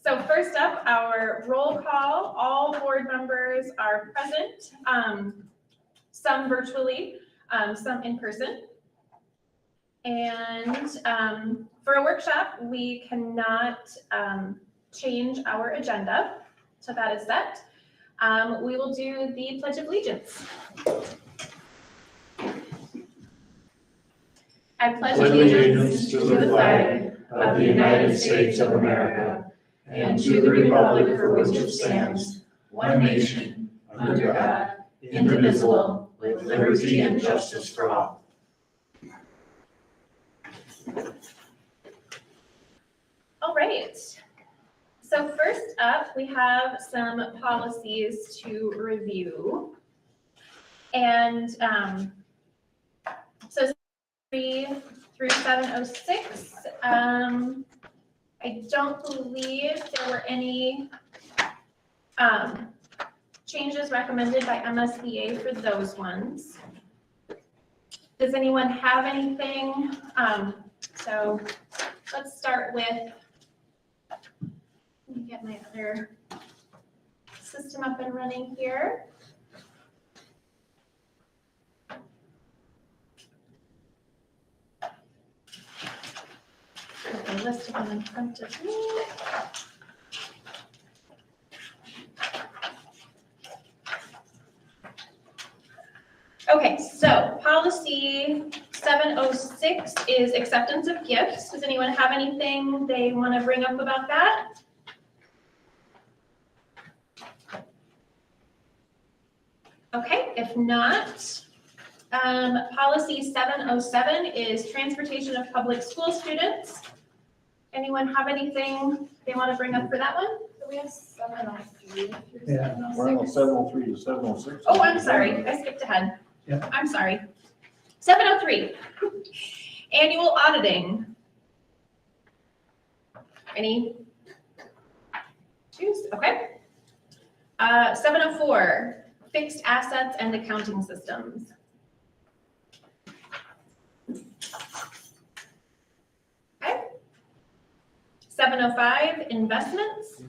So first up, our roll call. All board members are present, some virtually, some in person. And for a workshop, we cannot change our agenda, so that is set. We will do the Pledge of Allegiance. I pledge allegiance to the flag of the United States of America and to the republic for which it stands, one nation, under God, indivisible, with liberty and justice for all. All right. So first up, we have some policies to review. And so 3 through 706, I don't believe there were any changes recommended by MSBA for those ones. Does anyone have anything? So let's start with, let me get my other system up and running here. Okay, list of them in front of me. Okay, so policy 706 is acceptance of gifts. Does anyone have anything they want to bring up about that? Okay, if not, policy 707 is transportation of public school students. Anyone have anything they want to bring up for that one? We have 703. Yeah, we're on 703 to 706. Oh, I'm sorry, I skipped ahead. Yeah. I'm sorry. 703, annual auditing. Any? Choose, okay. 704, fixed assets and accounting systems. Okay. 705, investments.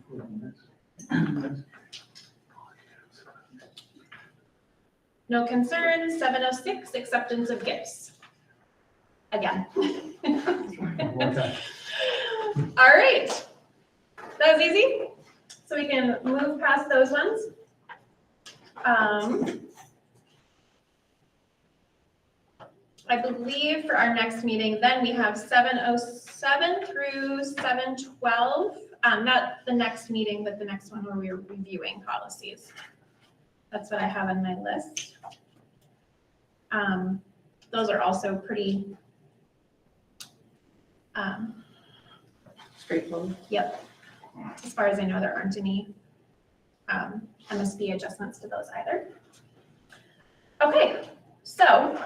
No concerns. 706, acceptance of gifts. Again. Okay. All right. That was easy. So we can move past those ones. I believe for our next meeting, then we have 707 through 712. Not the next meeting, but the next one where we are reviewing policies. That's what I have on my list. Those are also pretty Straightforward. Yep. As far as I know, there aren't any MSB adjustments to those either. Okay, so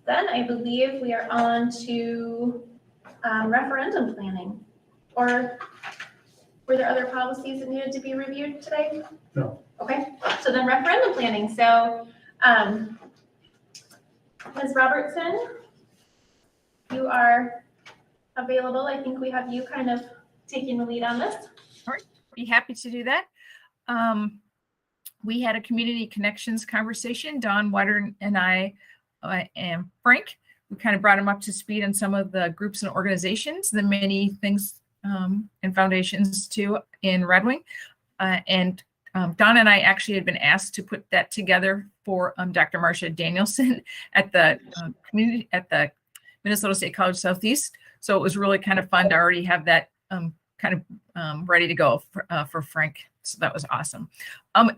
then I believe we are on to referendum planning. Or were there other policies that needed to be reviewed today? No. Okay, so then referendum planning. So Ms. Robertson, you are available. I think we have you kind of taking the lead on this. All right, be happy to do that. We had a community connections conversation. Dawn Wetter and I and Frank, we kind of brought him up to speed on some of the groups and organizations, the many things and foundations too in Red Wing. And Dawn and I actually had been asked to put that together for Dr. Marcia Danielson at the community at the Minnesota State College Southeast. So it was really kind of fun to already have that kind of ready to go for Frank. So that was awesome.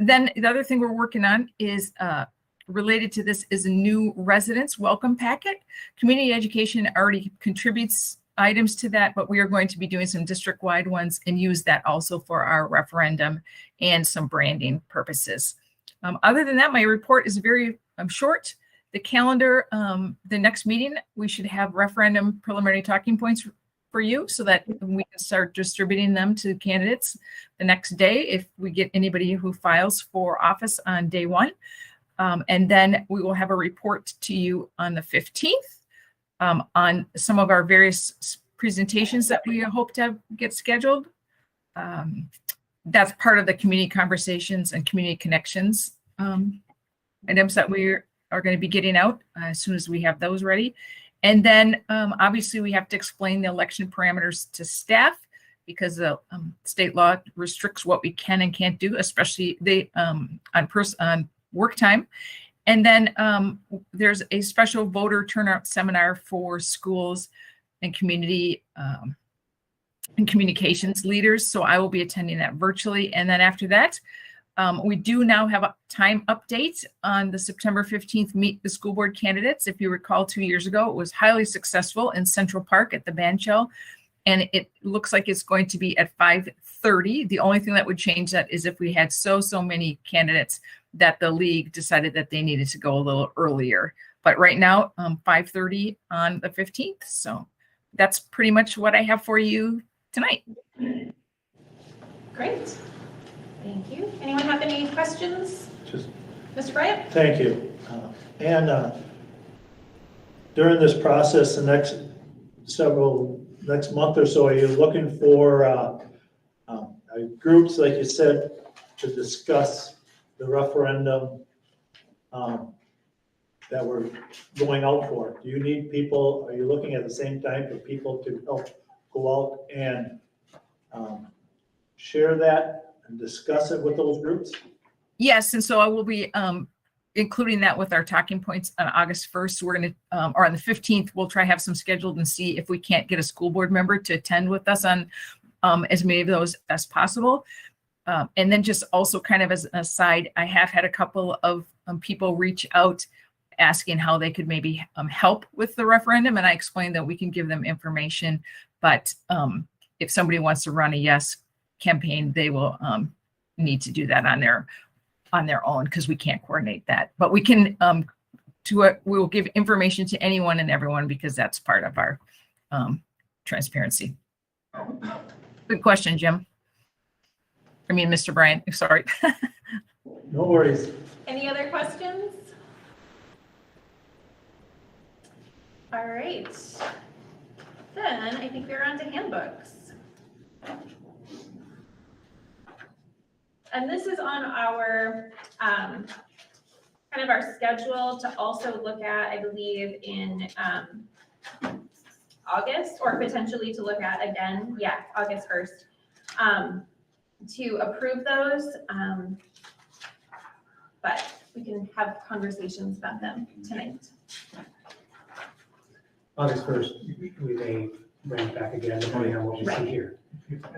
Then the other thing we're working on is related to this is a new residence welcome packet. Community education already contributes items to that, but we are going to be doing some district-wide ones and use that also for our referendum and some branding purposes. Other than that, my report is very short. The calendar, the next meeting, we should have referendum preliminary talking points for you so that we can start distributing them to candidates the next day if we get anybody who files for office on day one. And then we will have a report to you on the 15th on some of our various presentations that we hope to get scheduled. That's part of the community conversations and community connections items that we are going to be getting out as soon as we have those ready. And then obviously we have to explain the election parameters to staff because the state law restricts what we can and can't do, especially on work time. And then there's a special voter turnout seminar for schools and community and communications leaders. So I will be attending that virtually. And then after that, we do now have a time update on the September 15th Meet the School Board Candidates. If you recall, 2 years ago, it was highly successful in Central Park at the bandshell. And it looks like it's going to be at 5:30. The only thing that would change that is if we had so many candidates that the league decided that they needed to go a little earlier. But right now, 5:30 on the 15th. So that's pretty much what I have for you tonight. Great. Thank you. Anyone have any questions? Just Mr. Bryant? thank you. And during this process, the next month or so, are you looking for groups, like you said, to discuss the referendum that we're going out for? Do you need people, are you looking at the same time for people to help go out and share that and discuss it with those groups? Yes, and so I will be including that with our talking points on August 1st. We're going to, or on the 15th, we'll try to have some scheduled and see if we can't get a school board member to attend with us on as many of those as possible. And then just also kind of as an aside, I have had a couple of people reach out asking how they could maybe help with the referendum. And I explained that we can give them information, but if somebody wants to run a yes campaign, they will need to do that on their own because we can't coordinate that. But we can we will give information to anyone and everyone because that's part of our transparency. Good question, Jim. I mean, Mr. Bryant, sorry. No worries. Any other questions? All right. Then I think we're on to handbooks. And this is on our kind of our schedule to also look at, I believe, in August, or potentially to look at again, yeah, August 1st, to approve those. But we can have conversations about them tonight. August 1st, we may bring it back again, depending on what we see here.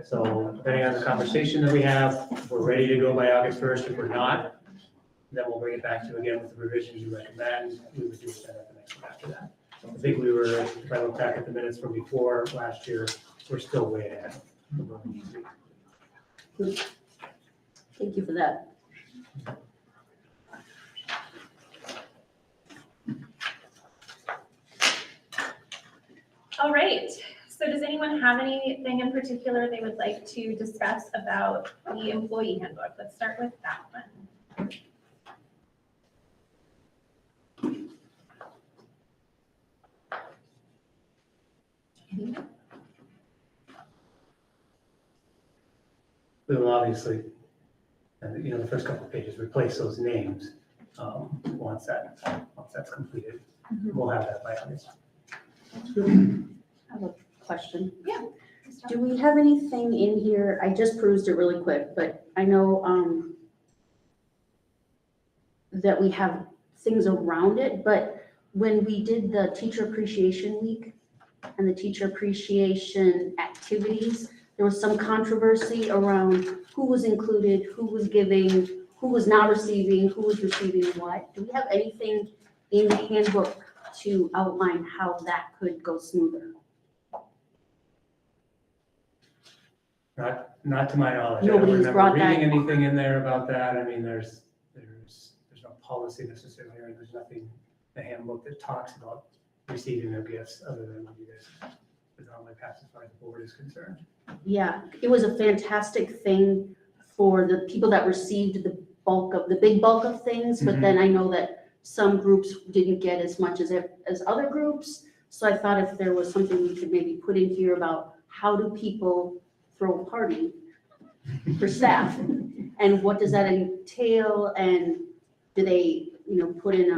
So depending on the conversation that we have, if we're ready to go by August 1st. If we're not, then we'll bring it back to you again with the revisions you recommend. We would do it then at the next one after that. So I think we were, if I look back at the minutes from before last year, we're still way ahead of where we need to be. Thank you for that. All right. So does anyone have anything in particular they would like to discuss about the employee handbook? Let's start with that one. Anyone? We will obviously, the first couple of pages, replace those names once that's completed. We'll have that by August. I have a question. Yeah. Do we have anything in here? I just perused it really quick, but I know that we have things around it, but when we did the Teacher Appreciation Week and the Teacher Appreciation activities, there was some controversy around who was included, who was giving, who was not receiving, who was receiving what. Do we have anything in the handbook to outline how that could go smoother? Not to my knowledge. Nobody's I don't brought remember that. reading anything in there about that. I mean, there's no policy necessarily, or there's nothing in the handbook that talks about receiving their gifts other than what you guys normally pass as far as the board is concerned. Yeah, it was a fantastic thing for the people that received the big bulk of things, but then I know that some groups didn't get as much as other groups. So I thought if there was something we could maybe put in here about how do people throw a party for staff? And what does that entail? And do they, put in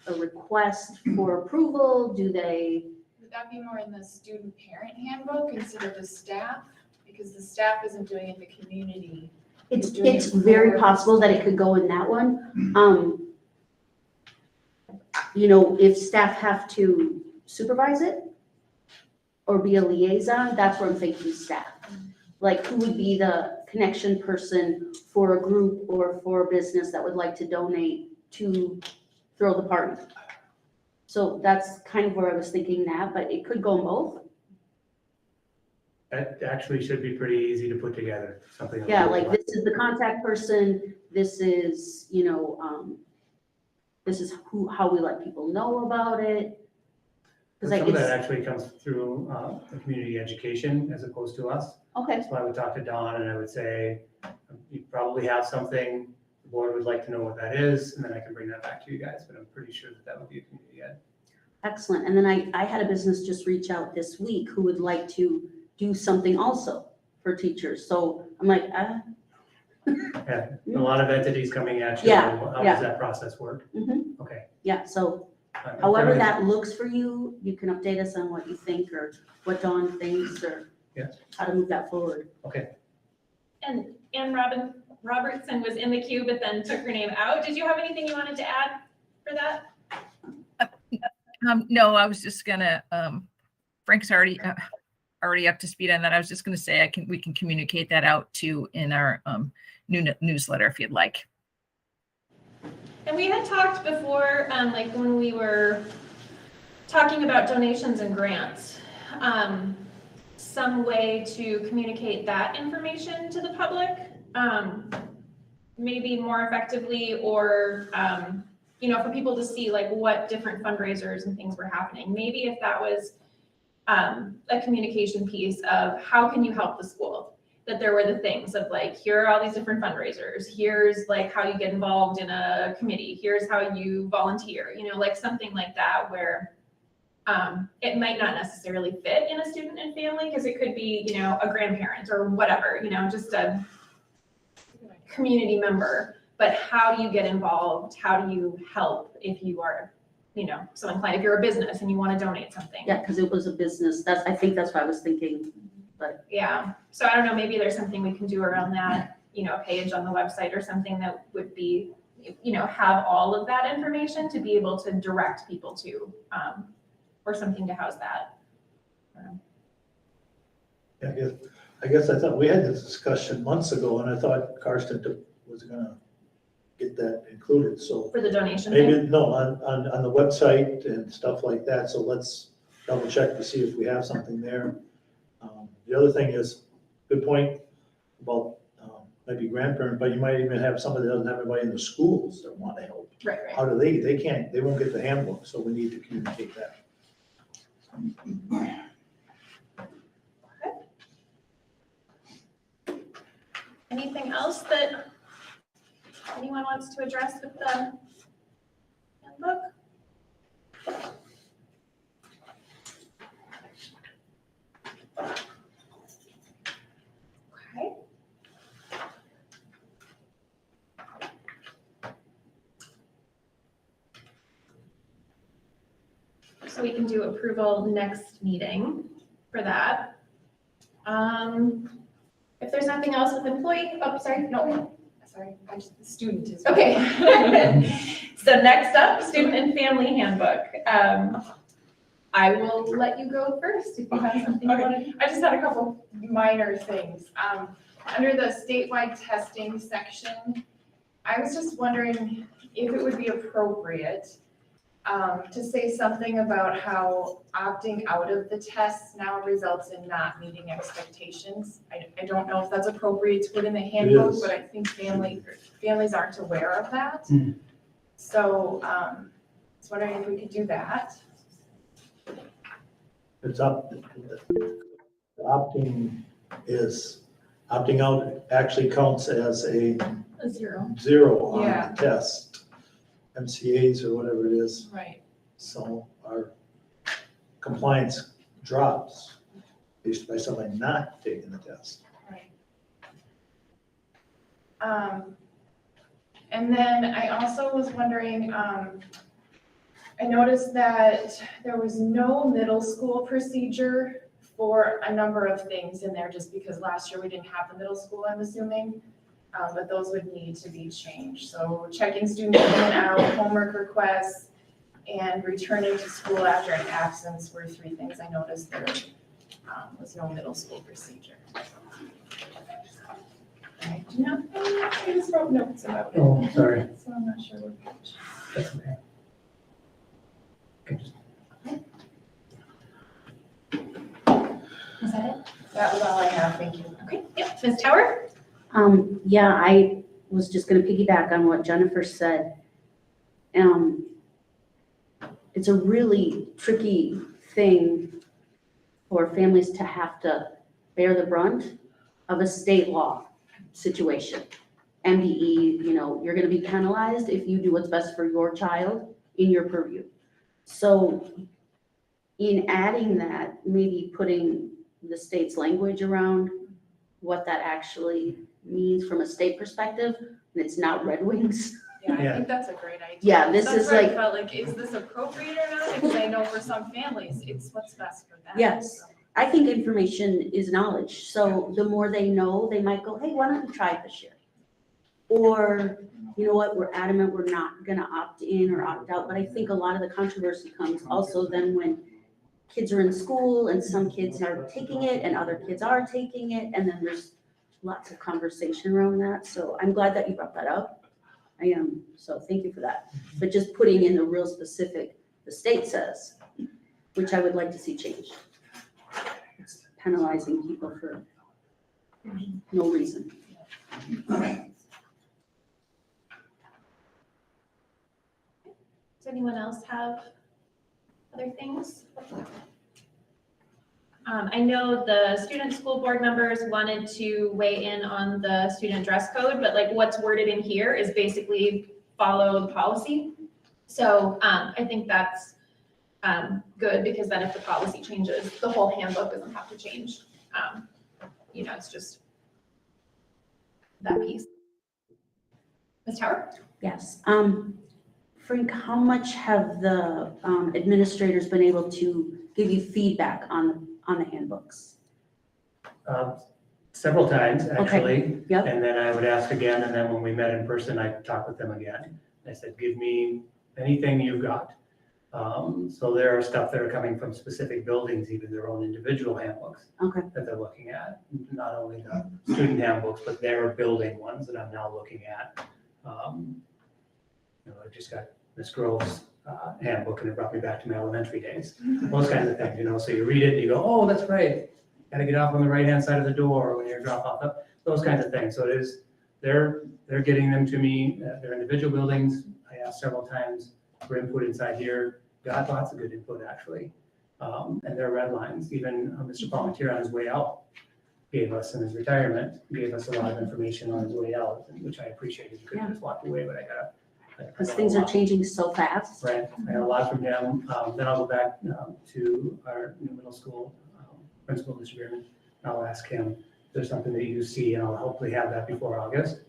a request for approval? Do they? Would that be more in the student parent handbook instead of the staff? Because the staff isn't doing it in the community. It's very possible that it could go in that one. If staff have to supervise it or be a liaison, that's where I'm thinking staff. Like, who would be the connection person for a group or for a business that would like to donate to throw the party? So that's kind of where I was thinking that, but it could go in both. That actually should be pretty easy to put together, something. Yeah, like this is the contact person, this is, this is how we let people know about it. Some Because of that actually comes through the community education as opposed to us. okay, So I would talk to Dawn and I would say, you probably have something, the board would like to know what that is, and then I can bring that back to you guys, but I'm pretty sure that that would be a community ed. excellent. And then I had a business just reach out this week who would like to do something also for teachers. So I'm like, Yeah, a lot of entities coming at you. Yeah, How yeah. does that process work? mhm. Okay. Yeah, so I'm however fairly- that looks for you, you can update us on what you think or what Dawn thinks or Yeah. how to move that forward. And Ann Robertson was in the queue, but then took her name out. Did you have anything you wanted to add for that? No, I was just gonna, Frank's already up to speed on that. I was just gonna say we can communicate that out in our newsletter if you'd like. And we had talked before, like when we were talking about donations and grants, some way to communicate that information to the public, maybe more effectively, or for people to see like what different fundraisers and things were happening. Maybe if that was a communication piece of how can you help the school? That there were the things of like, here are all these different fundraisers. Here's like how you get involved in a committee. Here's how you volunteer, like something like that where it might not necessarily fit in a student and family because it could be, a grandparent or whatever, just a community member. But how do you get involved? How do you help if you are, so inclined, if you're a business and you want to donate something? Yeah, because it was a business. I think that's what I was thinking. Yeah, so I don't know, maybe there's something we can do around that, a page on the website or something that would be, have all of that information to be able to direct people to, or something to house that. Yeah, I guess I thought we had this discussion months ago, and I thought Karsten was gonna get that included, so For the donation thing? maybe, no, on the website and stuff like that, so let's double check to see if we have something there. The other thing is, good point about maybe grandparent, but you might even have somebody that doesn't have anybody in the schools that want to help. Right. How do they won't get the handbook, so we need to communicate that. Anything else that anyone wants to address with the handbook? Okay. So we can do approval next meeting for that. If there's nothing else with employee, The student is. Okay. So next up, student and family handbook. I will let you go first if you have something you want to. I just had a couple minor things. Under the statewide testing section, I was just wondering if it would be appropriate to say something about how opting out of the tests now results in not meeting expectations. I don't know if that's appropriate to put in the handbook, is. but I think families aren't aware of that. Mhm. So I was wondering if we could do that. It's up, opting out actually counts as a A 0. 0 on Yeah. the test, MCAs or whatever it is. Right. So compliance drops based by somebody not taking the test. And then I also was wondering, I noticed that there was no middle school procedure for a number of things in there, just because last year we didn't have the middle school, I'm assuming. But those would need to be changed. So checking students in and out, homework requests, and returning to school after an absence were 3 things I noticed there was no middle school procedure. I do not, I just wrote notes about it. Oh, sorry. So I'm not sure what page. That's okay. Okay, just- Is that it? That was all I have, thank you. Okay, yep, Ms. Tower? Yeah, I was just gonna piggyback on what Jennifer said. It's a really tricky thing for families to have to bear the brunt of a state law situation. MDE, you're gonna be penalized if you do what's best for your child in your purview. So in adding that, maybe putting the state's language around what that actually means from a state perspective, and it's not Red Wings. Yeah, I Yeah. think that's a great idea. Yeah, this That's is where I like- felt like, is this appropriate or not? Because I know for some families, it's what's best for them. Yes. So. I think information is knowledge, so the more they know, they might go, hey, why don't we try it this year? Or, you know what, we're adamant, we're not gonna opt in or opt out, but I think a lot of the controversy comes also then when kids are in school and some kids are taking it and other kids are taking it, and then there's lots of conversation around that, so I'm glad that you brought that up. I am, so thank you for that. But just putting in the real specific, the state says, which I would like to see changed. It's penalizing people for no reason. Does anyone else have other things? I know the student school board members wanted to weigh in on the student dress code, but like what's worded in here is basically follow the policy. So I think that's good, because then if the policy changes, the whole handbook doesn't have to change. It's just that piece. Ms. Tower? Yes. Frank, how much have the administrators been able to give you feedback on the handbooks? Several times, actually. Yep. And then I would ask again, and then when we met in person, I'd talk with them again. I said, give me anything you've got. So there are stuff that are coming from specific buildings, even their own individual handbooks. Okay. That they're looking at, not only the student handbooks, but their building ones that I'm now looking at. I just got Miss Grove's handbook, and it brought me back to my elementary days. Those kinds of things, so you read it and you go, oh, that's right. Got to get off on the right-hand side of the door when you're drop off, those kinds of things. So it is, they're getting them to me, their individual buildings. I asked several times for input inside here, got lots of good input, actually. And their red lines, even Mr. Palmetier on his way out gave us, in his retirement, gave us a lot of information on his way out, which I appreciated. He could have just walked away, but I got Because things are changing so fast. Right, I got a lot from him. Then I'll go back to our new middle school principal, Mr. Bierman. I'll ask him if there's something that you see, and I'll hopefully have that before August.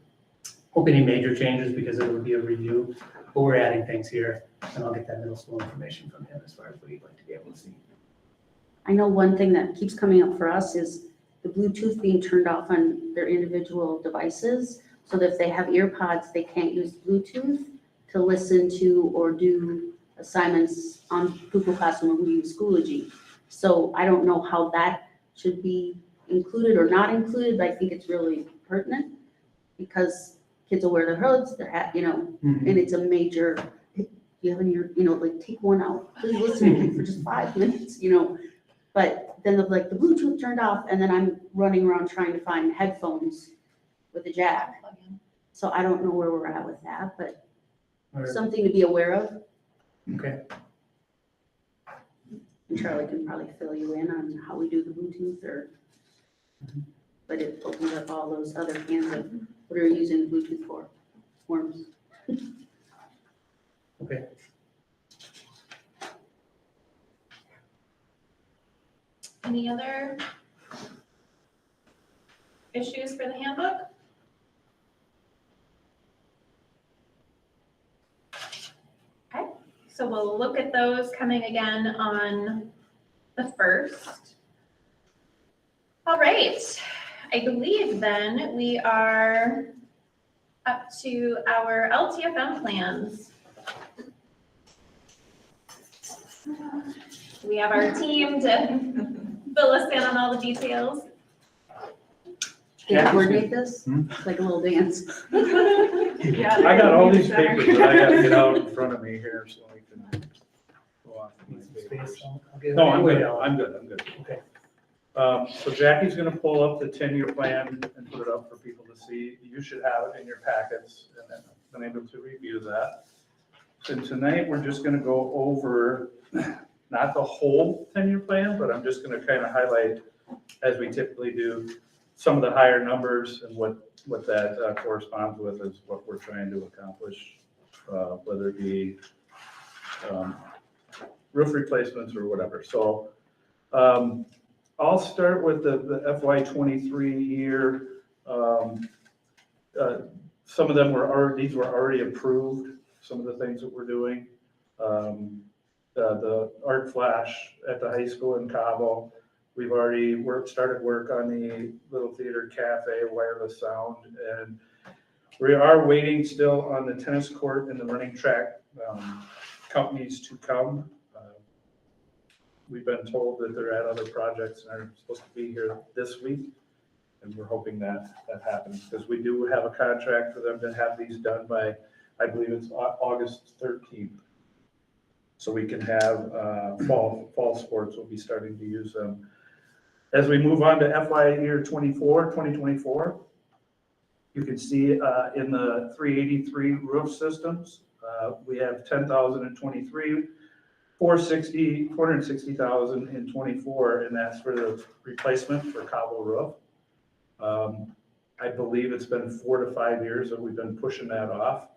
Hope any major changes, because it would be a review, but we're adding things here, and I'll get that middle school information from him as far as what he'd like to be able to see. I know one thing that keeps coming up for us is the Bluetooth being turned off on their individual devices, so that if they have ear pods, they can't use Bluetooth to listen to or do assignments on Google Classroom or we use Schoology. So I don't know how that should be included or not included, but I think it's really pertinent, because kids will wear their hoods, their hat, and it's a major, you have in your, like, take one out, please listen to me for just 5 minutes, But then the Bluetooth turned off, and then I'm running around trying to find headphones with a jack. So I don't know where we're at with that, but something to be aware of. Okay, And Charlie can probably fill you in on how we do the Bluetooth but it opens up all those other cans of what are you using Bluetooth for? Worms. okay. Any other issues for the handbook? Okay, so we'll look at those coming again on the 1st. All right, I believe then we are up to our Ltfm plans. We have our team to fill us in on all the details. Can you coordinate this? It's like a little dance. I got all these papers that I gotta get out in front of me here so I can go off my papers. No, I'm good, I'm good. Okay. So Jackie's gonna pull up the 10-year plan and put it up for people to see. You should have it in your packets and then been able to review that. So tonight, we're just gonna go over, not the whole 10-year plan, but I'm just gonna kind of highlight, as we typically do, some of the higher numbers and what that corresponds with is what we're trying to accomplish, whether it be roof replacements or whatever. So I'll start with the FY23 year. Some of them these were already approved, some of the things that we're doing. The art flash at the high school in Cabo. We've already started work on the Little Theater Cafe, wireless sound, and we are waiting still on the tennis court and the running track companies to come. We've been told that they're at other projects and are supposed to be here this week, and we're hoping that happens because we do have a contract for them to have these done by, I believe it's August 13th. So we can have fall sports. We'll be starting to use them. As we move on to FY year 2024, you can see in the 383 roof systems, we have 10,023, 460,000 in 24, and that's for the replacement for Cabo roof. I believe it's been 4 to 5 years that we've been pushing that off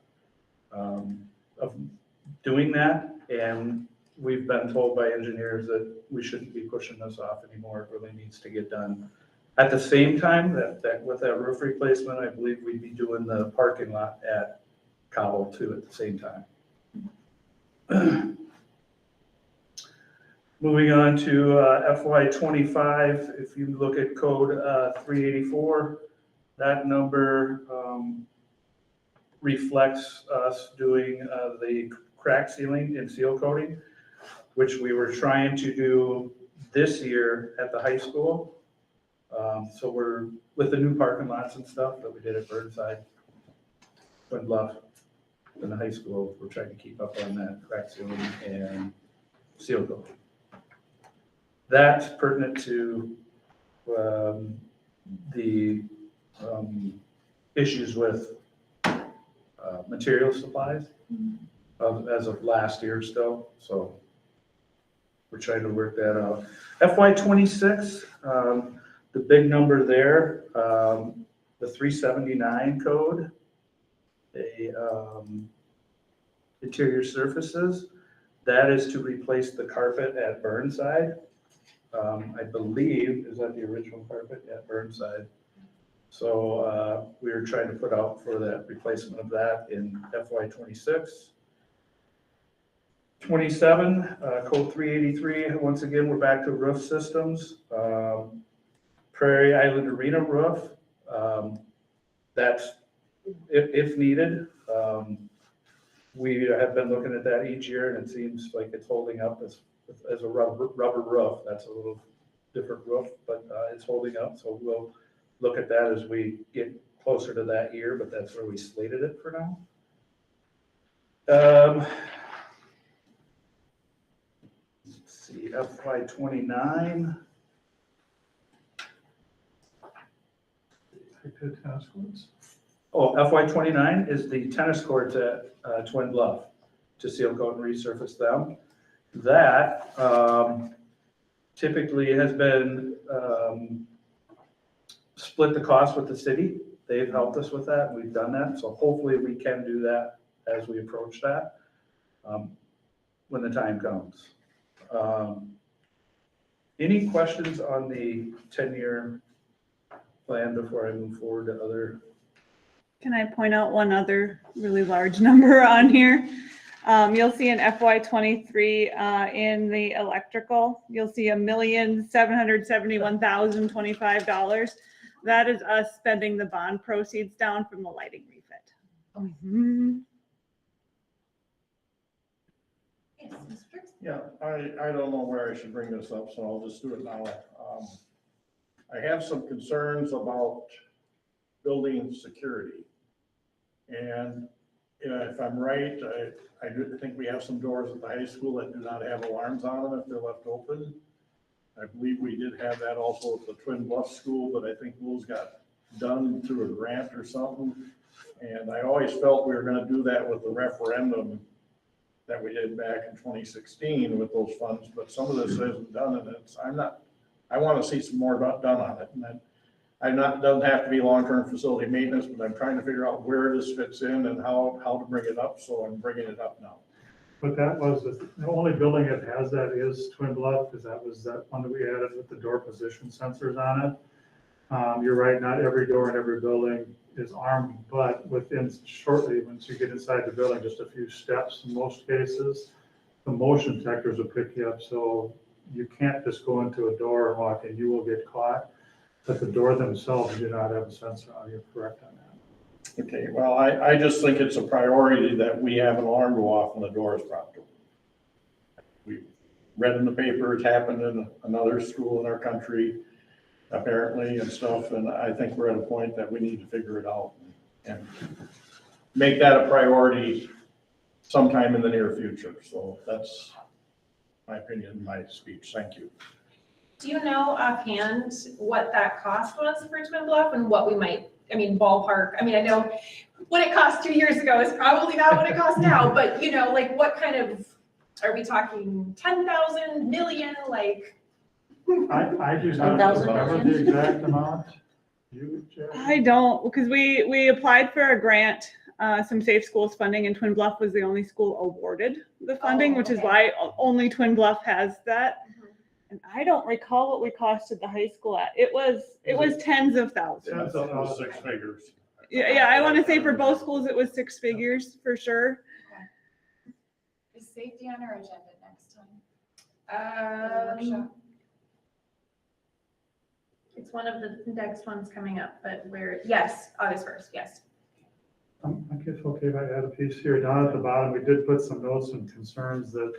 of doing that. And we've been told by engineers that we shouldn't be pushing this off anymore. It really needs to get done. At the same time, that with that roof replacement, I believe we'd be doing the parking lot at Cabo too at the same time. Moving on to FY25, if you look at code 384, that number reflects us doing the crack sealing and seal coating, which we were trying to do this year at the high school. So we're with the new parking lots and stuff that we did at Burnside, Twin Bluff, in the high school. We're trying to keep up on that crack sealing and seal coat. That's pertinent to the issues with material supplies as of last year still. So we're trying to work that out. FY26, the big number there, the 379 code, interior surfaces, that is to replace the carpet at Burnside. I believe, is that the original carpet at Burnside? So we were trying to put out for that replacement of that in FY26. 27, code 383, once again, we're back to roof systems. Prairie Island Arena roof, that's if needed. We have been looking at that each year and it seems like it's holding up as a rubber roof. That's a little different roof, but it's holding up. So we'll look at that as we get closer to that year, but that's where we slated it for now. Let's see, FY29. Oh, FY29 is the tennis courts at Twin Bluff to seal coat and resurface them. That typically has been split the cost with the city. They've helped us with that. We've done that. So hopefully we can do that as we approach that when the time comes. Any questions on the 10-year plan before I move forward to other? Can I point out one other really large number on here? You'll see in FY '23 in the electrical, you'll see $1,771,025. That is us spending the bond proceeds down from the lighting refit. Yes, Mr. Dirks? Yeah, I don't know where I should bring this up, so I'll just do it now. I have some concerns about building security. And if I'm right, I do think we have some doors at the high school that do not have alarms on them if they're left open. I believe we did have that also at the Twin Bluff School, but I think those got done through a grant or something. And I always felt we were gonna do that with the referendum that we did back in 2016 with those funds, but some of this isn't done, and I wanna see some more done on it. And doesn't have to be long-term facility maintenance, but I'm trying to figure out where this fits in and how to bring it up, so I'm bringing it up now. But that was, the only building that has that is Twin Bluff, because that was that one that we added with the door position sensors on it. You're right, not every door in every building is armed, but within shortly, once you get inside the building, just a few steps in most cases, the motion detectors will pick you up, so you can't just go into a door and walk in, you will get caught. But the door themselves do not have a sensor on. You're correct on that. Okay, well, I just think it's a priority that we have an alarm go off when the door is propped open. We read in the paper, it's happened in another school in our country, apparently, and stuff, and I think we're at a point that we need to figure it out and make that a priority sometime in the near future. So that's my opinion, my speech. Thank you. Do you know offhand what that cost was for Twin Bluff and what we might, ballpark? I know what it cost 2 years ago is probably not what it costs now, but like what kind of, are we talking 10,000, million, like? I do not 10,000 remember the exact amount. You, Jack? I don't, because we applied for a grant, some Safe Schools funding, and Twin Bluff was the only school awarded the funding, which is okay. why only Twin Bluff has that. And I don't recall what we costed the high school at. It was tens of thousands. It was 6 figures. Yeah, I want to say for both schools, it was 6 figures for sure. Is safety on our agenda next time? Um, It's one of the next ones coming up, but yes, August 1st, yes. I guess, okay, if I add a piece here, down at the bottom, we did put some notes and concerns that,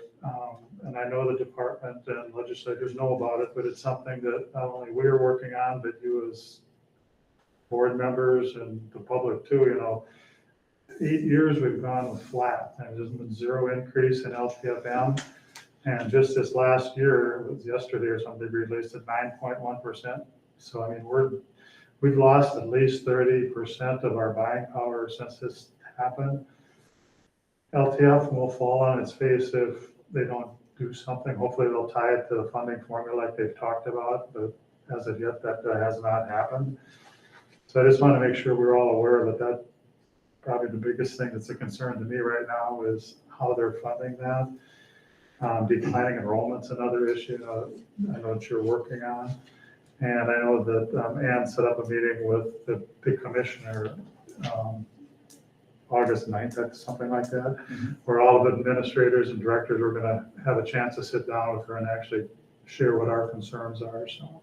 and I know the department and legislators know about it, but it's something that not only we're working on, but you as board members and the public too, 8 years we've gone flat, and there's been zero increase in Ltfm. And just this last year, it was yesterday or something, we released at 9.1%. So, we've lost at least 30% of our buying power since this happened. LTF will fall on its face if they don't do something. Hopefully they'll tie it to the funding formula like they've talked about, but as of yet, that has not happened. So I just want to make sure we're all aware of it. Probably the biggest thing that's a concern to me right now is how they're funding that. Declining enrollment's another issue I know that you're working on. And I know that Ann set up a meeting with the big commissioner August 9th, something like that, where all of the administrators and directors are going to have a chance to sit down with her and actually share what our concerns are. So,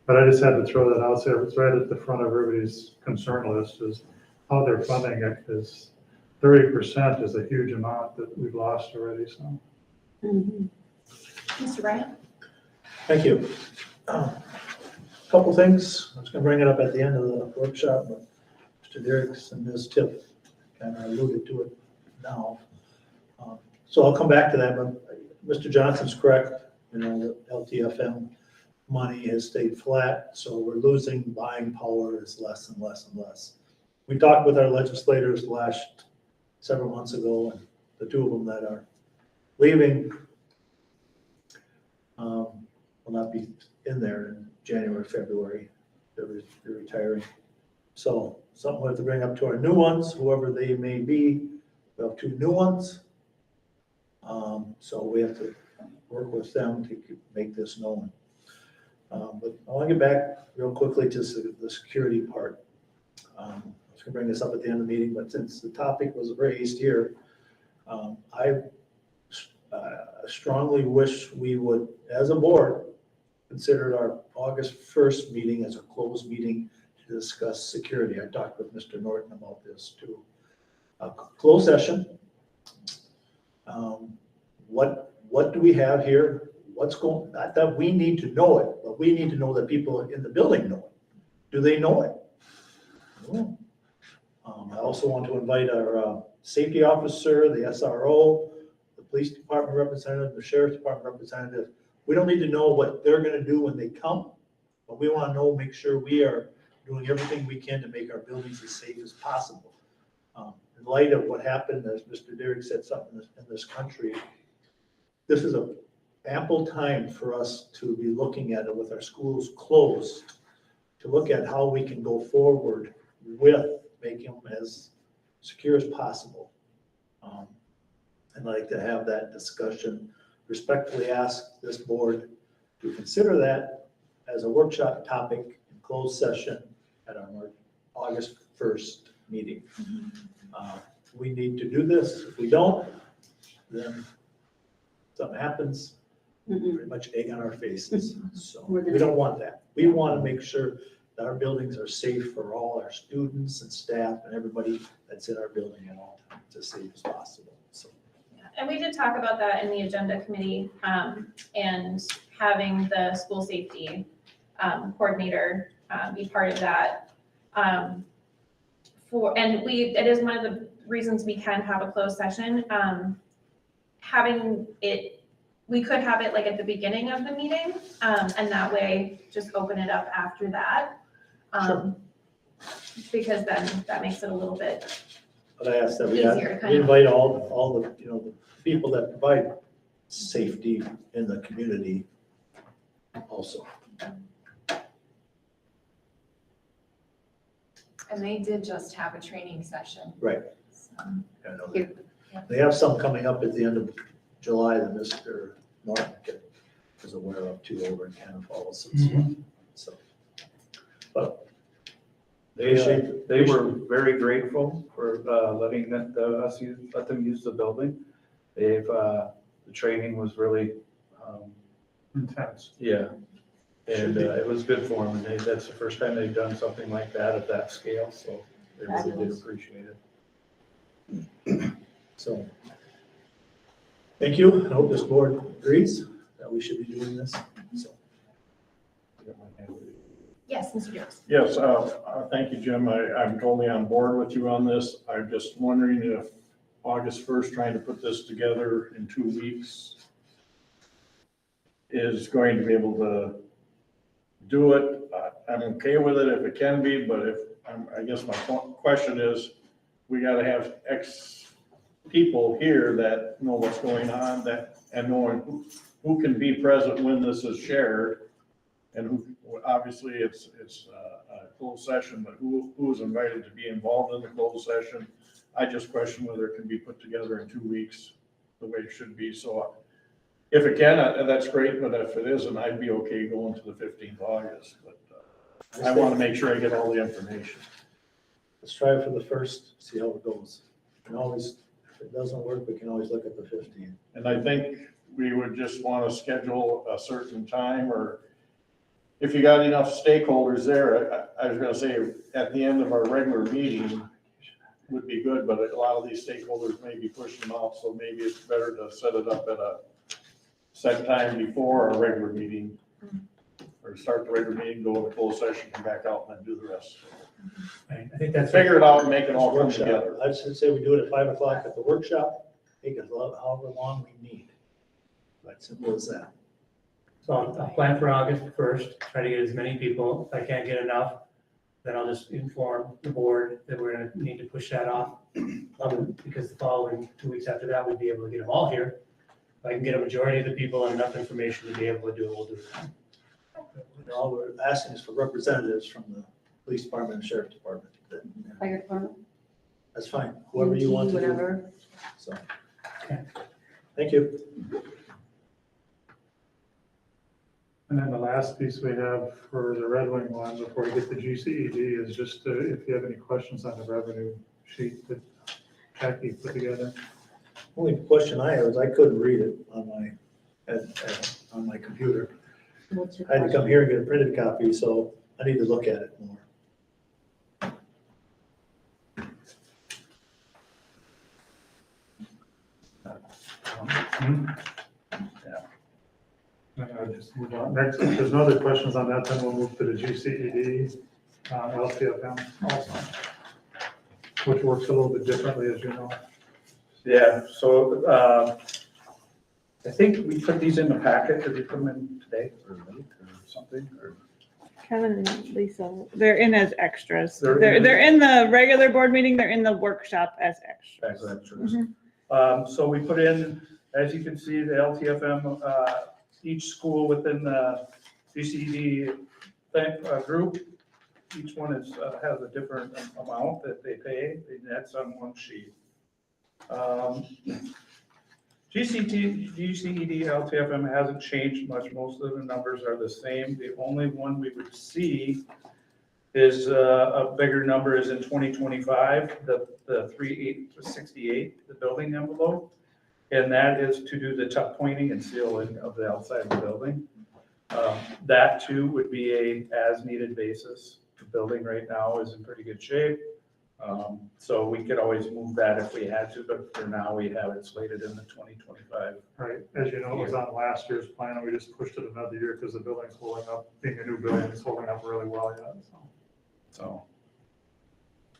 but I just had to throw that out there. It's right at the front of everybody's concern list is how they're funding it, because 30% is a huge amount that we've lost already. So, Mr. Bryant? Thank you. Couple things. I was going to bring it up at the end of the workshop, but Mr. Dirks and Ms. Tipp kind of alluded to it now. So I'll come back to that, but Mr. Johnson's correct. The Ltfm money has stayed flat, so we're losing buying power is less and less and less. We talked with our legislators the last several months ago, and the two of them that are leaving will not be in there in January, February. They're retiring. So something we have to bring up to our new ones, whoever they may be. We have 2 new ones. So we have to work with them to make this known. But I want to get back real quickly to the security part. I was going to bring this up at the end of the meeting, but since the topic was raised here, I strongly wish we would, as a board, consider our August 1st meeting as a closed meeting to discuss security. I talked with Mr. Norton about this too. A closed session. What do we have here? What's going, not that we need to know it, but we need to know that people in the building know it. Do they know it? No. I also want to invite our safety officer, the SRO, the police department representative, the sheriff's department representative. We don't need to know what they're gonna do when they come, but we wanna know, make sure we are doing everything we can to make our buildings as safe as possible. In light of what happened, as Mr. Derrick said, something in this country, this is a ample time for us to be looking at it with our schools closed, to look at how we can go forward with making them as secure as possible. I'd like to have that discussion. Respectfully ask this board to consider that as a workshop topic in closed session at our August 1st meeting. We need to do this. If we don't, then something happens, pretty much egg on our faces. So we don't want that. We want to make sure that our buildings are safe for all our students and staff and everybody that's in our building at all times, as safe as possible. So. And we did talk about that in the agenda committee, and having the school safety coordinator be part of that. It is one of the reasons we can have a closed session. Having it, we could have it like at the beginning of the meeting, and that way just open it up after that. Sure. Because then that makes it a little bit But I asked that we easier, kind of. invite all the, the people that provide safety in the community also. And they did just have a training session. Right. So, I know they have some coming up at the end of July that Mr. Norton is aware of too over in Cannon Falls. So, but They were very grateful for letting let them use the building. The training was really Intense. yeah, and it was good for them. And that's the first time they've done something like that at that scale, so they really did Fabulous. appreciate So, thank you. I hope this board agrees that we should be doing this. So, it. Yes, Mr. Jones. Yes, thank you, Jim. I'm totally on board with you on this. I'm just wondering if August 1st, trying to put this together in 2 weeks is going to be able to do it. I'm okay with it if it can be, but I guess my question is, we gotta have X people here that know what's going on, and knowing who can be present when this is shared. And who, obviously, it's a closed session, but who's invited to be involved in the closed session? I just question whether it can be put together in 2 weeks the way it should be. So if it can, that's great, but if it isn't, I'd be okay going to the 15th of August. But I want to make sure I get all the information. let's try it for the first, see how it goes. And always, if it doesn't work, we can always look at the 15th. And I think we would just want to schedule a certain time, or if you got enough stakeholders there, I was gonna say, at the end of our regular meeting would be good, but a lot of these stakeholders may be pushing them out, so maybe it's better to set it up at a set time before our regular meeting. Or start the regular meeting, go into closed session, come back out, and then do the rest. I think that's. Figure it out and make it all come Workshop. together. I should say we do it at 5 o'clock at the workshop, take it however long we need. Like simple as that. So I'll plan for August 1st, try to get as many people. If I can't get enough, then I'll just inform the board that we're gonna need to push that off. Because the following 2 weeks after that, we'd be able to get them all here. If I can get a majority of the people and enough information to be able to do it, we'll do it. All we're asking is for representatives from the police department and sheriff department. Fire department. That's fine, whoever you want to do. Whatever. So, Okay. thank you. And then the last piece we have for the Red Wing one, before we get the GCED, is just if you have any questions on the revenue sheet that Jackie put together. Only question I have is I couldn't read it on on my computer. What's your I had to come question? here and get a printed copy, so I need to look at it more. Just move on. Next, if there's no other questions on that, then we'll move to the GCED, LTFM also, which works a little bit differently, as you know. Yeah, so, I think we put these in the packet. Did we put them in today or late or something? Or Kevin and Lisa, they're in as extras. They're They're, in- they're in the regular board meeting, they're in the workshop as extras. extras. Mhm. So we put in, as you can see, the LTFM, each school within the GCD group, each one is, has a different amount that they pay, and that's on one sheet. GCED LTFM hasn't changed much. Most of the numbers are the same. The only one we would see is a bigger number is in 2025, the 3868, the building envelope. And that is to do the tuck pointing and sealing of the outside of the building. That too would be a as needed basis. The building right now is in pretty good shape. So we could always move that if we had to, but for now we have it slated in the 2025. Right, as you know, it was on last year's plan, and we just pushed it another year because the building's holding up, being a new building, it's holding up really well yet, so. So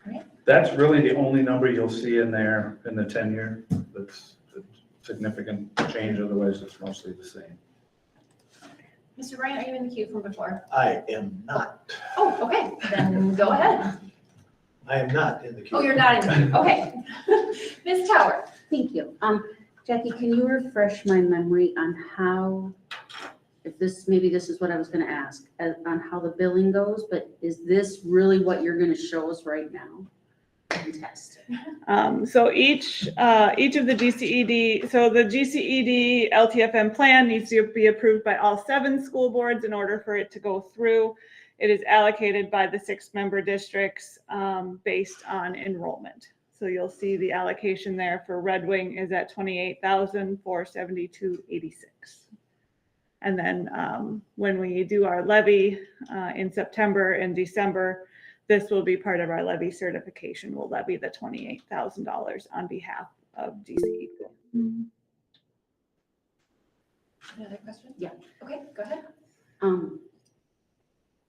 Right. that's really the only number you'll see in there in the 10-year. That's a significant change, otherwise it's mostly the same. Mr. Bryant, are you in the queue from before? I am not. Oh, okay, then go ahead. I am not in the queue. Oh, you're not in the queue, okay. Ms. Tower? Thank you. Jackie, can you refresh my memory on how, if this, maybe this is what I was gonna ask, on how the billing goes, but is this really what you're gonna show us right now? And test. So each of the GCED, so the GCED LTFM plan needs to be approved by all 7 school boards in order for it to go through. It is allocated by the 6-member districts based on enrollment. So you'll see the allocation there for Red Wing is at $28,472.86. And then when we do our levy in September and December, this will be part of our levy certification. We'll levy the $28,000 on behalf of GCED. Any other questions? Yeah. Okay, go ahead.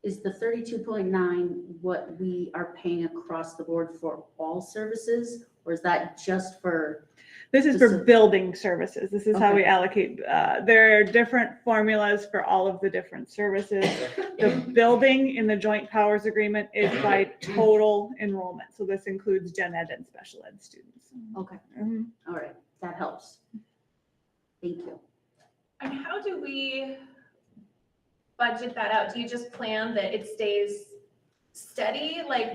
Is the 32.9 what we are paying across the board for all services, or is that just for? This is for building services. This is how we Okay. allocate. There are different formulas for all of the different services. The building in the joint powers agreement is by total enrollment. So this includes gen ed and special ed students. Okay, Mhm. all right, that helps. Thank you. And how do we budget that out? Do you just plan that it stays steady? Like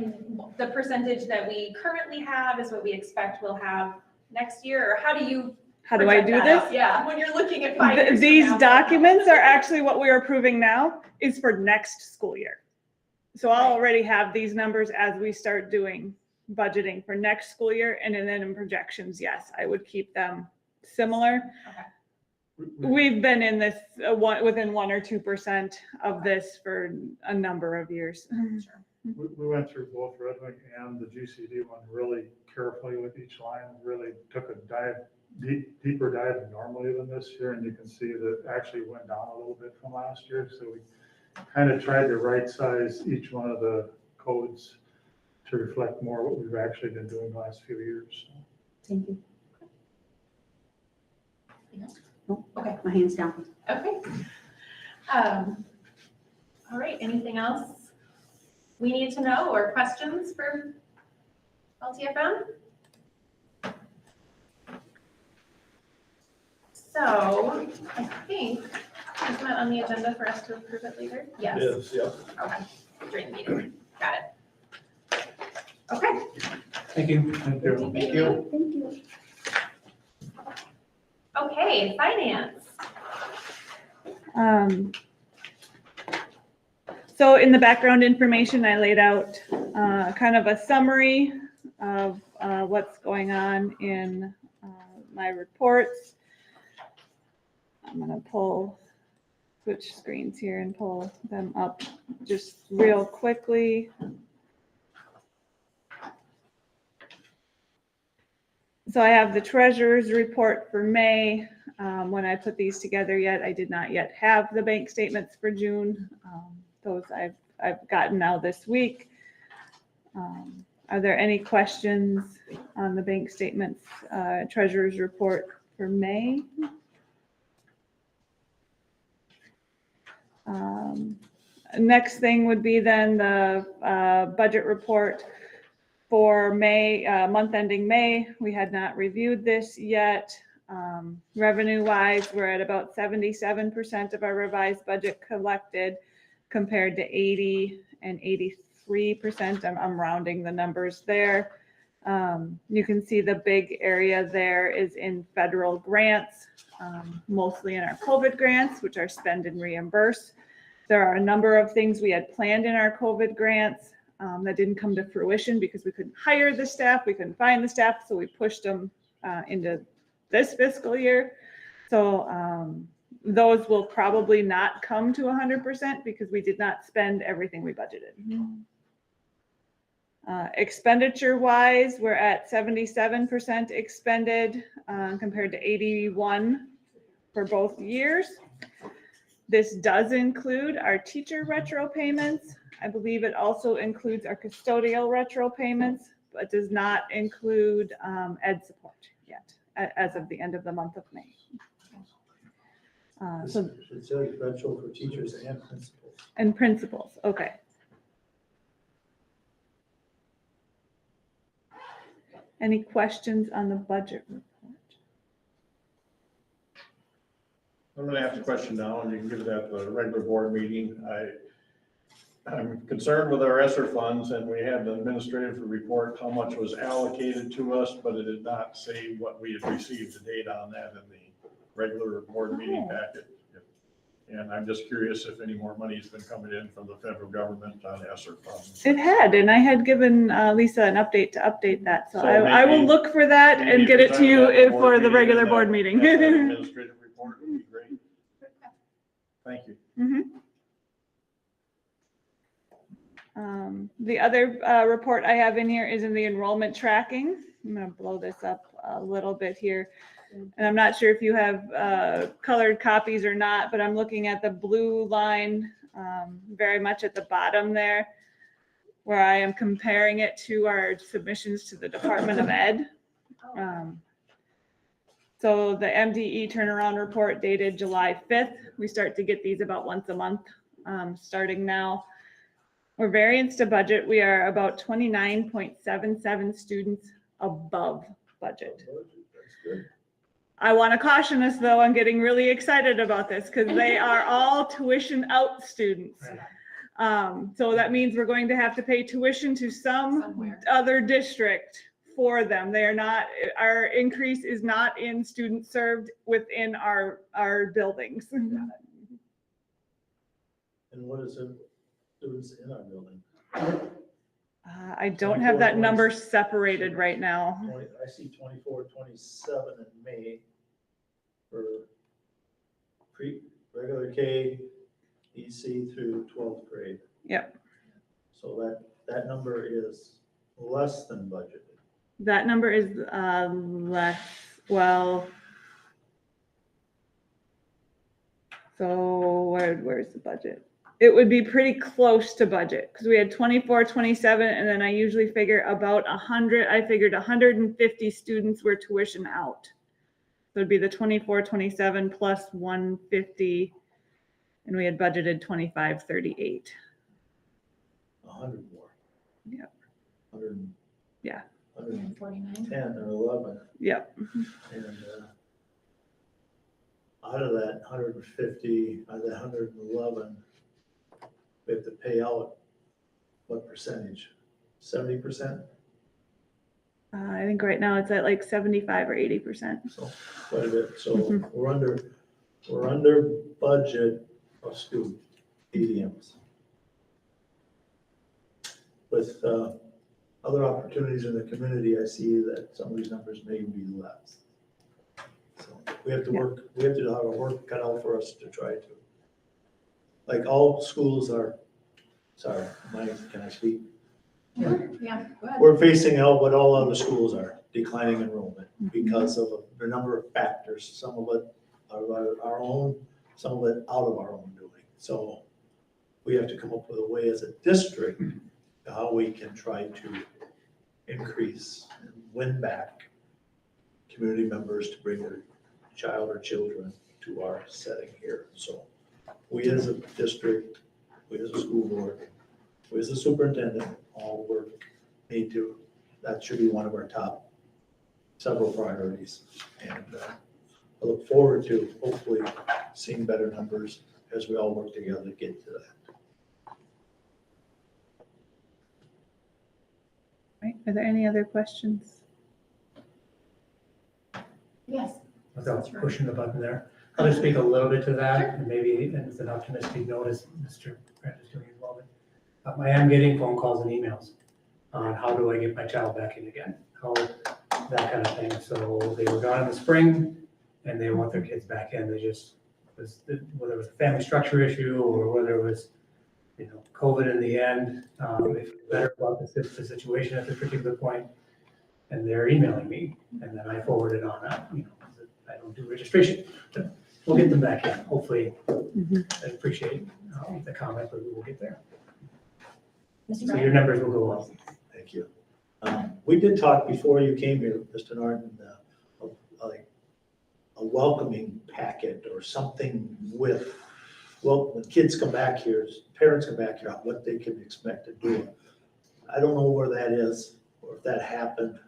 the percentage that we currently have is what we expect we'll have next year? Or how do you? How do I project do that this? out? Yeah, when you're looking at 5 years from These now. documents are actually what we are approving now is for next school year. So I'll Right. already have these numbers as we start doing budgeting for next school year. And then in projections, yes, I would keep them similar. We've been in this within 1 or 2% of this for a number of years. We went through both Red Wing and the GCD one really carefully with each line, really took a deeper dive than normally than this year, and you can see that it actually went down a little bit from last year, so we kind of tried to right-size each one of the codes to reflect more what we've actually been doing the last few years. Thank you. Oh, Okay. my hand's down. Okay. All right, anything else we need to know or questions for LTFM? So I think, isn't that on the agenda for us to approve it later? Yes. Yes, yeah. Okay, during the meeting. Got it. Okay. Thank you. Thank you. Thank you. Thank you. Okay, finance. So in the background information, I laid out kind of a summary of what's going on in my reports. I'm going to switch screens here and pull them up just real quickly. So I have the treasurer's report for May. When I put these together yet, I did not yet have the bank statements for June. Those I've gotten now this week. Are there any questions on the bank statements, treasurer's report for May? Next thing would be then the budget report for May, month ending May. We had not reviewed this yet. Revenue wise, we're at about 77% of our revised budget collected compared to 80 and 83%. I'm rounding the numbers there. You can see the big area there is in federal grants, mostly in our COVID grants, which are spend and reimburse. There are a number of things we had planned in our COVID grants that didn't come to fruition because we couldn't hire the staff, we couldn't find the staff, so we pushed them into this fiscal year. So those will probably not come to 100% because we did not spend everything we budgeted. Expenditure wise, we're at 77% expended compared to 81 for both years. This does include our teacher retro payments. I believe it also includes our custodial retro payments, but does not include ed support yet as of the end of the month of May. So It says retro for teachers and principals. and principals, okay. Any questions on the budget report? I'm going to ask a question now, and you can give it at the regular board meeting. I'm concerned with our ESSER funds, and we had the administrative report how much was allocated to us, but it did not say what we had received to date on that in the regular board meeting packet. And I'm just curious if any more money has been coming in from the federal government on ESSER funds. It had, and I had given Lisa an update to update that. So, So I will maybe- look for that and get it to you for the regular board meeting. That administrative report would be great. Thank you. The other report I have in here is in the enrollment tracking. I'm going to blow this up a little bit here. And I'm not sure if you have colored copies or not, but I'm looking at the blue line very much at the bottom there, where I am comparing it to our submissions to the Department of Ed. So the Mde Turnaround Report dated July 5th. We start to get these about once a month starting now. We're variance to budget. We are about 29.77 students above budget. That's good. I want to caution us though, I'm getting really excited about this because they are all tuition out students. So that means we're going to have to pay tuition to some other district for them. They are not, our increase is not in students served within our buildings. And what is it, students in our building? I don't have that number separated right now. I see 24, 27 in May for regular K, EC through 12th grade. Yep. So that number is less than budgeted. That number is less, well, so where's the budget? It would be pretty close to budget because we had 24, 27, and then I usually figure about 100. I figured 150 students were tuition out. So it'd be the 24, 27 plus 150, and we had budgeted 25, 38. 100 more. Yep. 100. Yeah. 149. 10 or 11. Yep. And out of that 150, out of that 111, we have to pay out what percentage? 70%? I think right now it's at like 75 or 80%. So quite a bit. So we're under budget of student ADMs. with other opportunities in the community, I see that some of these numbers may be less. So we have to work, we have to have our work cut out for us to try to. Like all schools are, sorry, can I speak? Yeah, go ahead. We're facing out what all other schools are, declining enrollment because of a number of factors, some of it are our own, some of it out of our own doing. So we have to come up with a way as a district how we can try to increase and win back community members to bring their child or children to our setting here. So we as a district, we as a school board, we as a superintendent, all work, need to, that should be one of our top several priorities. And I look forward to hopefully seeing better numbers as we all work together to get to that. Right, are there any other questions? Yes. Without pushing the button there. I'll just speak a little bit to that, and maybe, and it's an optimistic note as Mr. Grant is doing as well. But I am getting phone calls and emails on how do I get my child back in again? How, that kind of thing. So they were gone in the spring and they want their kids back in. They just, whether it was a family structure issue or whether it was, COVID in the end, they feel better about the situation at this particular point, and they're emailing me, and then I forward it on up, I don't do registration, but we'll get them back in, hopefully. I appreciate the comment, but we will get there. So your numbers will go up. Thank you. We did talk before you came here, Mr. Norton, like a welcoming packet or something with, well, when kids come back here, parents come back here, what they can expect to do. I don't know where that is or if that happened,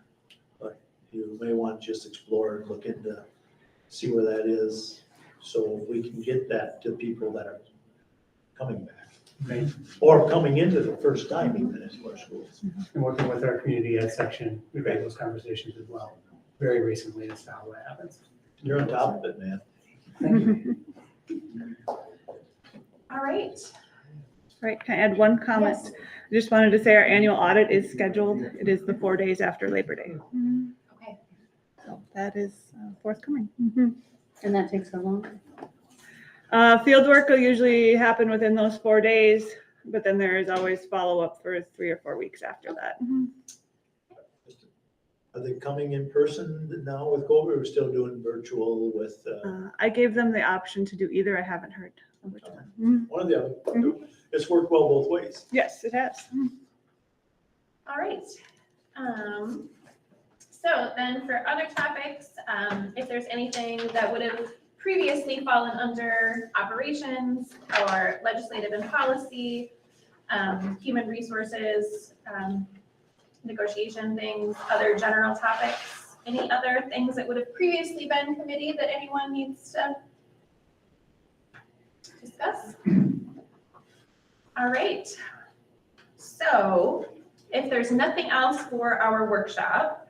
but you may want to just explore and look into, see where that is, so we can get that to people that are coming back. Right. Or coming into the first time even into our schools. And working with our community ed section, we've had those conversations as well, very recently as to how that happens. You're on top of it, man. Thank you. All right. Right, can I add one comment? Yes. I just wanted to say our annual audit is scheduled. It is the 4 days after Labor Day. Okay. So that is forthcoming. And that takes how long? Field work will usually happen within those 4 days, but then there is always follow-up for 3 or 4 weeks after that. Are they coming in person now with COVID, or are we still doing virtual with, I gave them the option to do either. I haven't heard of which one. one or the other? It's worked well both ways. Yes, it has. All right. So then for other topics, if there's anything that would have previously fallen under operations or legislative and policy, human resources, negotiation things, other general topics, any other things that would have previously been committee that anyone needs to discuss? All right. So if there's nothing else for our workshop,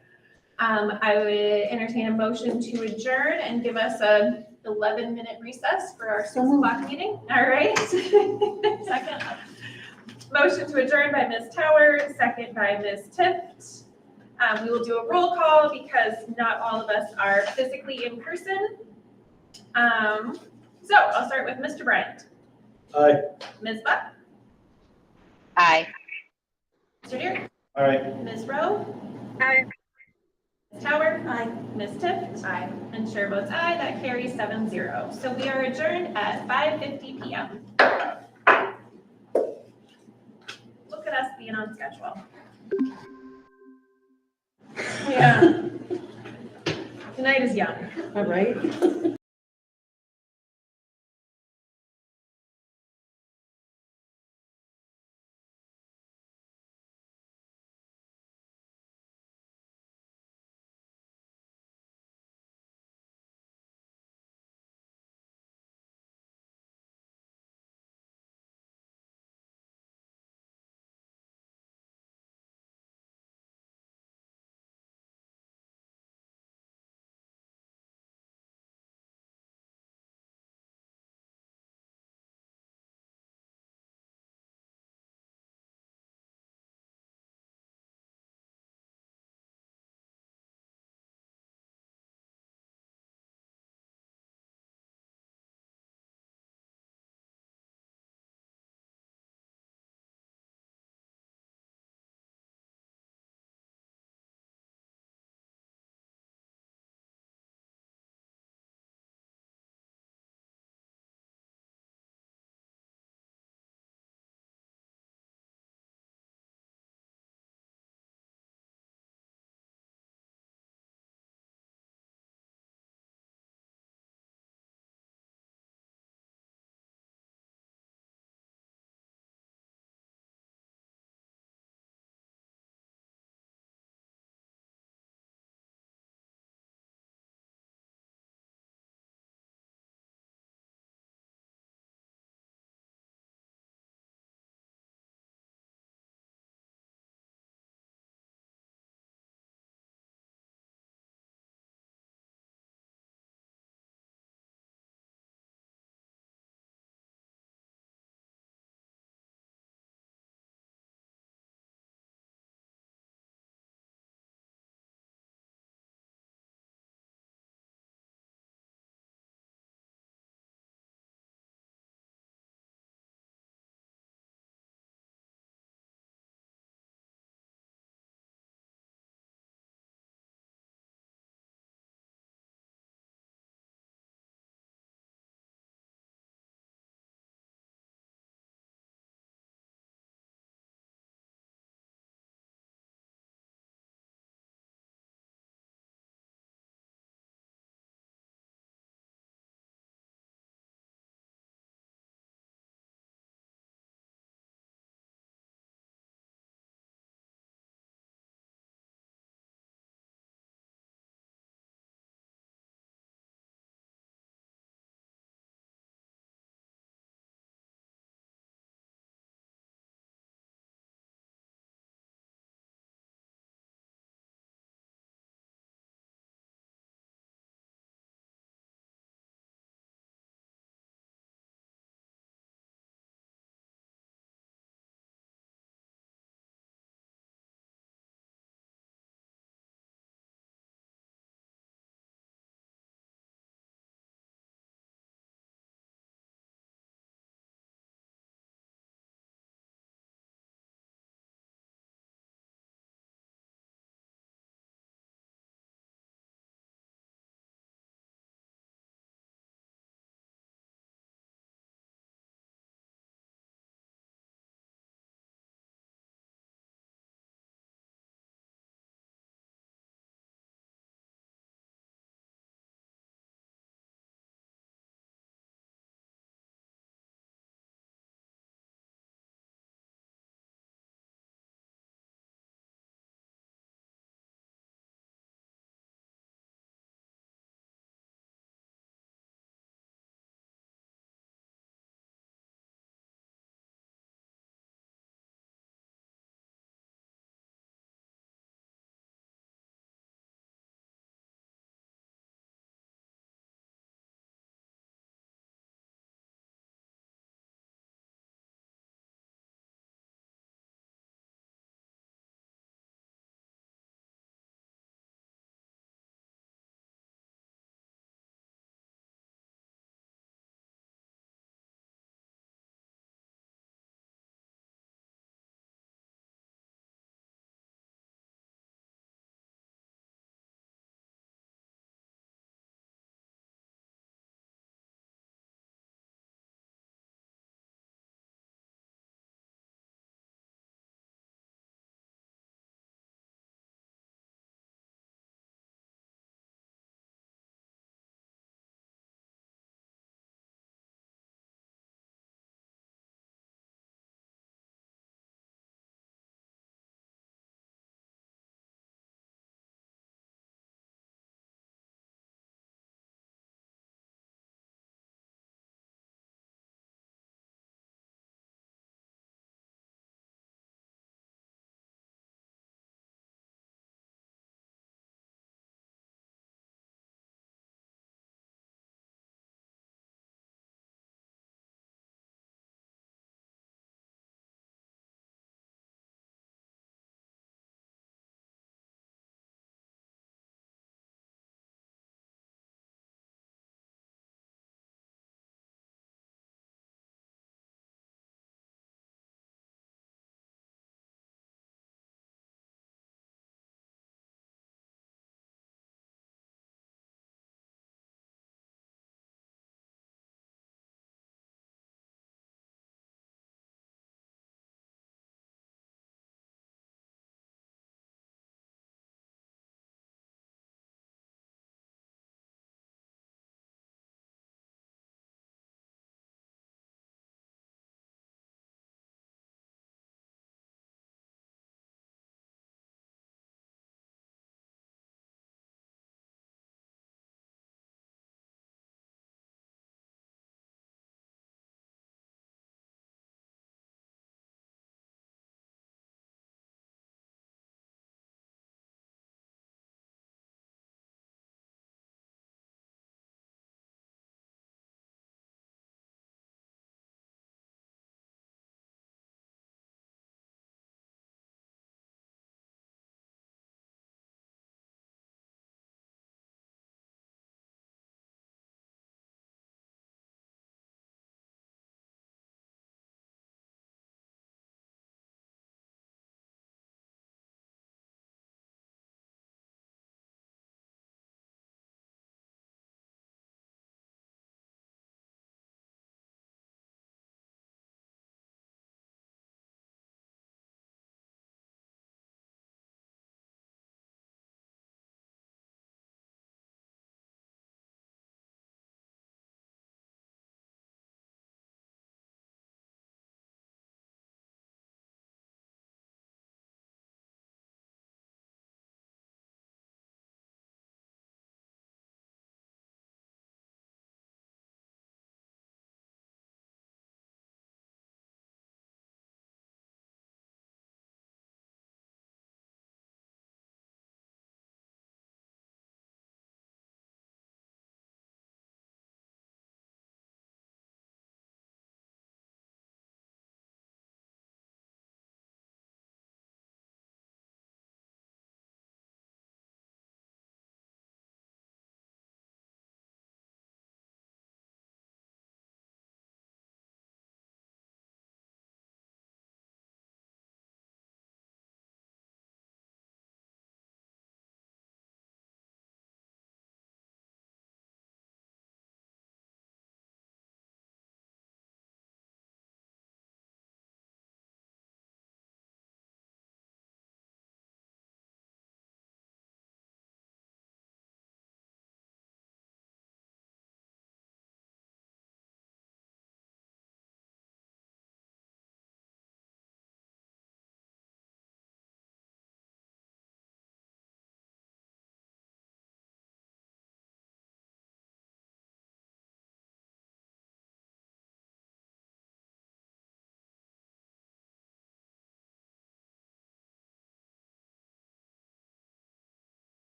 I would entertain a motion to adjourn and give us a 11-minute recess for our 6 o'clock meeting. All right. Second. Motion to adjourn by Ms. Tower, second by Ms. Tift. We will do a roll call because not all of us are physically in person. So I'll start with Mr. Bryant. Aye. Ms. Buck. Aye. Mr. Deere. All right. Ms. Rowe. Aye. Ms. Tower. Aye. Ms. Tift. Aye. And chair votes aye. That carries 7-0. So we are adjourned at 5:50 p.m. Look at us being on schedule. Yeah. Tonight is young. All right.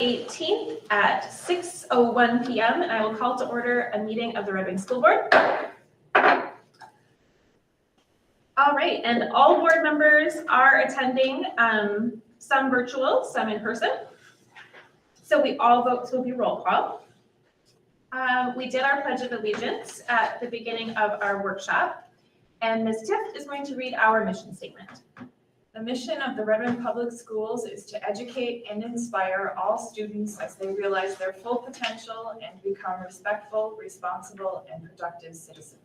18th at 6:01 p.m. and I will call to order a meeting of the Red Wing School Board. All right, and all board members are attending, some virtual, some in person. So all votes will be roll call. We did our Pledge of Allegiance at the beginning of our workshop, and Ms. Tift is going to read our mission statement. The mission of the Red Wing Public Schools is to educate and inspire all students as they realize their full potential and become respectful, responsible, and productive citizens.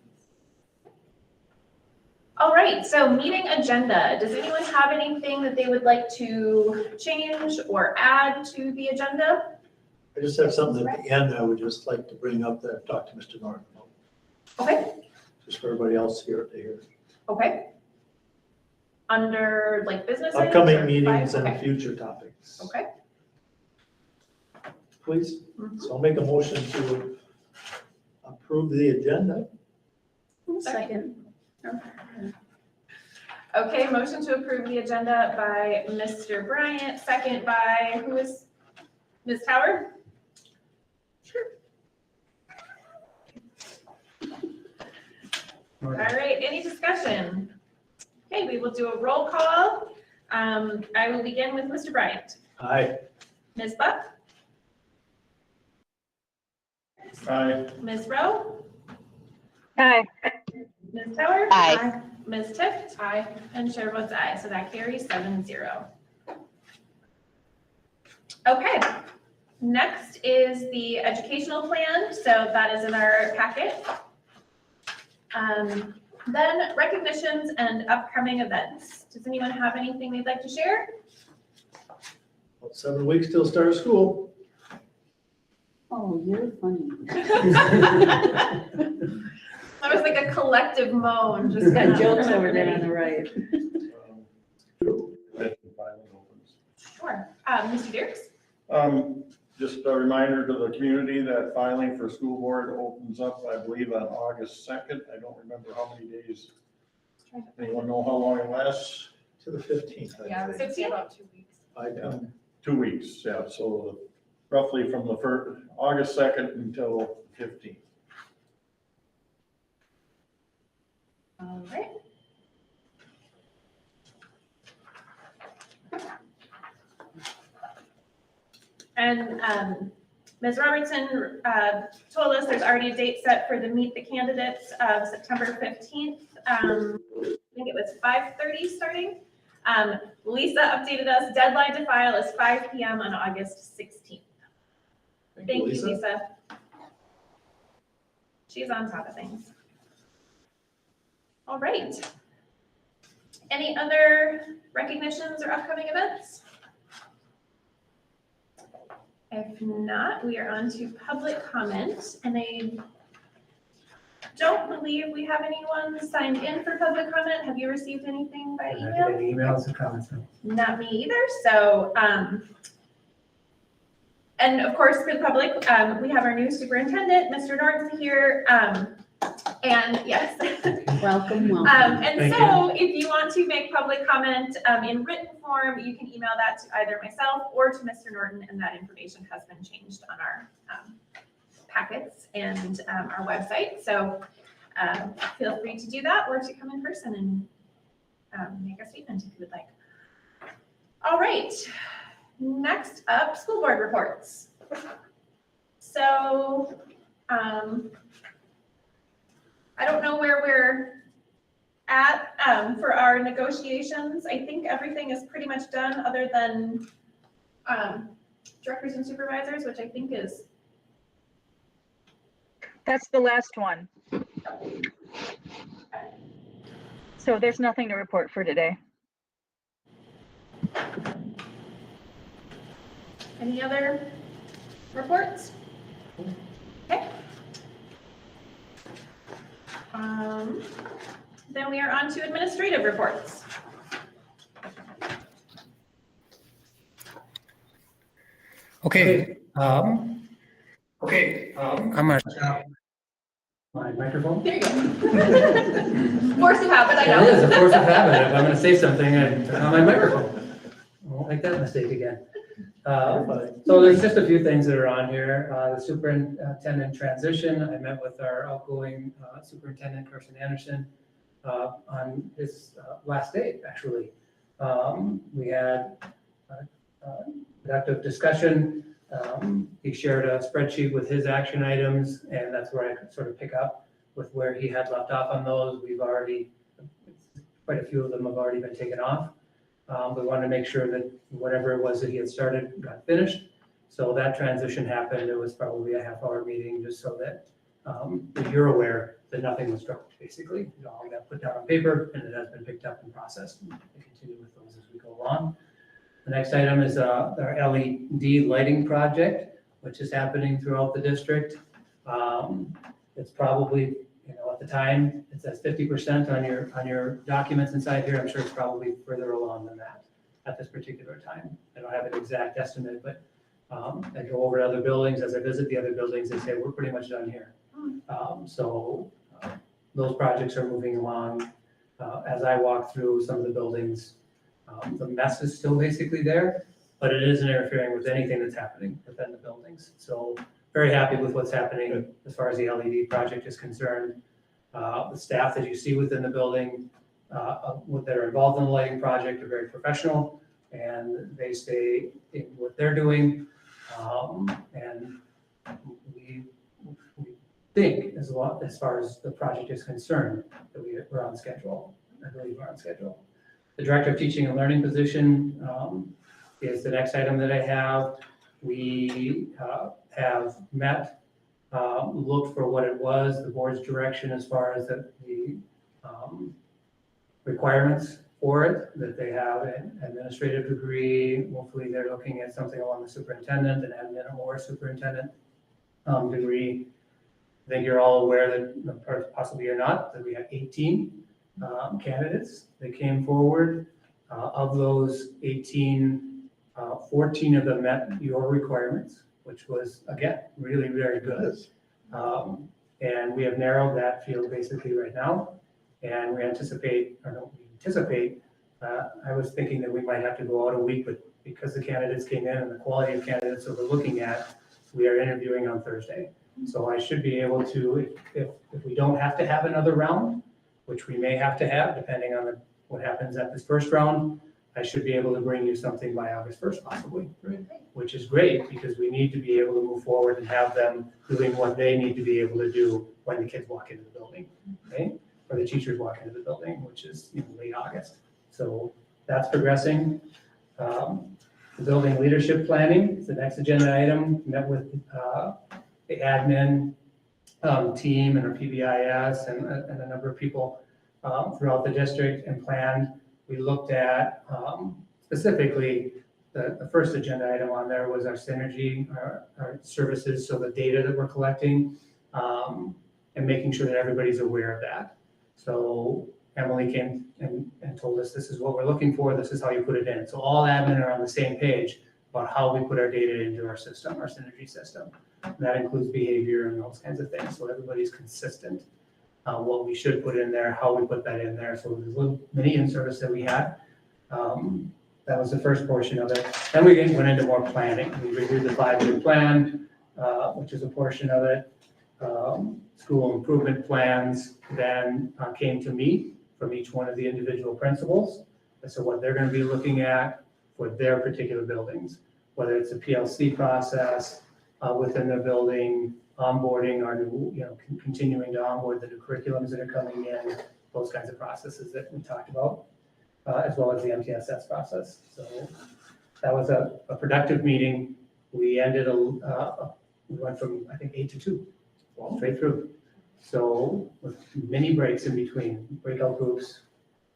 All right, so meeting agenda. Does anyone have anything that they would like to change or add to the agenda? I just have something at the end I would just like to bring up that I've talked to Mr. Norton about, Okay, just for everybody else here to hear. okay. Under like business items Upcoming or meetings five? and Okay. future topics. Okay. Please, Mhm. so I'll make a motion to approve the agenda. Second. Okay, motion to approve the agenda by Mr. Bryant, second by, who is, Ms. Tower? Sure. All right, any discussion? Okay, we will do a roll call. I will begin with Mr. Bryant. Aye. Ms. Buck? Aye. Ms. Rowe? Aye. Ms. Tower? Aye. Ms. Tift? Aye. And Chair votes aye, so that carries 7-0. Okay, next is the educational plan, so that is in our packet. Then recognitions and upcoming events. Does anyone have anything they'd like to share? About 7 weeks till start of school. Oh, you're funny. That was like a collective moan, just Got kind of. jokes over there on the right. Sure. Mr. Dirks? Just a reminder to the community that filing for school board opens up, I believe, on August 2nd. I don't remember how many days. Anyone know how long it lasts? To the 15th, Yeah, I it's think. gonna be about 2 weeks. Yeah, 2 weeks, yeah, so roughly from the first, August 2nd until 15th. All right. And Ms. Robertson told us there's already a date set for the Meet the Candidates of September 15th. I think it was 5:30 starting. Lisa updated us, deadline to file is 5 p.m. on August 16th. Thank you, Lisa. She's on top of things. All right. Any other recognitions or upcoming events? If not, we are on to public comment, and I don't believe we have anyone signed in for public comment. Have you received anything by email? Any emails or comments? Not me either, so, and of course, for the public, we have our new superintendent, Mr. Norton here, and yes. Welcome, welcome. And Thank so if you want to make public comment in written form, you can email that to either myself or to Mr. Norton, and that information has been changed on our packets and our website. So feel free to do that or to come in person and make a statement if you would like. All right, next up, school board reports. So I don't know where we're at for our negotiations. I think everything is pretty much done other than directors and supervisors, which I think is. That's the last one. So there's nothing to report for today. Any other reports? Okay. Then we are on to administrative reports. Okay, I'm gonna stop my microphone. There you go. Force of habit, I know. It is a force of habit. If I'm gonna say something and turn on my microphone. I won't make that mistake again. So there's just a few things that are on here. The superintendent transition, I met with our outgoing superintendent, Carson Anderson, on his last day, actually. We had productive discussion. He shared a spreadsheet with his action items, and that's where I could sort of pick up with where he had left off on those. We've already, quite a few of them have already been taken off. We wanted to make sure that whatever it was that he had started got finished. So that transition happened. It was probably a half-hour meeting just so that you're aware that nothing was dropped, basically. It all got put down on paper and it has been picked up and processed. We'll continue with those as we go along. The next item is our LED lighting project, which is happening throughout the district. It's probably, at the time, it says 50% on your documents inside here. I'm sure it's probably further along than that at this particular time. I don't have an exact estimate, but I go over to other buildings. As I visit the other buildings, they say, we're pretty much done here. So those projects are moving along. As I walk through some of the buildings, the mess is still basically there, but it isn't interfering with anything that's happening within the buildings. So very happy with what's happening as far as the LED project is concerned. The staff that you see within the building that are involved in the lighting project are very professional, and they stay in what they're doing. And we think, as far as the project is concerned, that we're on schedule. I believe we're on schedule. The Director of Teaching and Learning position is the next item that I have. We have met, looked for what it was, the board's direction as far as the requirements for it, that they have an administrative degree. Hopefully they're looking at something along the superintendent, an admin or superintendent degree. I think you're all aware that, possibly you're not, that we had 18 candidates that came forward. Of those 18, 14 of them met your requirements, which was, again, really very good. And we have narrowed that field basically right now. And we anticipate, I was thinking that we might have to go out a week, but because the candidates came in and the quality of candidates that we're looking at, we are interviewing on Thursday. So I should be able to, if we don't have to have another round, which we may have to have depending on what happens at this first round, I should be able to bring you something by August 1st possibly, which is great because we need to be able to move forward and have them doing what they need to be able to do when the kids walk into the building, okay? Or the teachers walk into the building, which is late August. So that's progressing. The building leadership planning is the next agenda item. Met with the admin team and our PBIS and a number of people throughout the district and planned. We looked at specifically the first agenda item on there was our synergy, our services, so the data that we're collecting and making sure that everybody's aware of that. So Emily came and told us this is what we're looking for, this is how you put it in. So all admin are on the same page about how we put our data into our system, our synergy system. And that includes behavior and those kinds of things. So everybody's consistent. What we should put in there, how we put that in there. So there's a little mini in-service that we had. That was the first portion of it. Then we went into more planning. We reviewed the 5-year plan, which is a portion of it. School improvement plans then came to me from each one of the individual principals. And so what they're going to be looking at for their particular buildings, whether it's a PLC process within their building, onboarding our new, continuing to onboard the new curriculums that are coming in, those kinds of processes that we talked about, as well as the MTSS process. So that was a productive meeting. We ended, we went from, I think, 8 to 2, straight through. So with many breaks in between, breakout groups.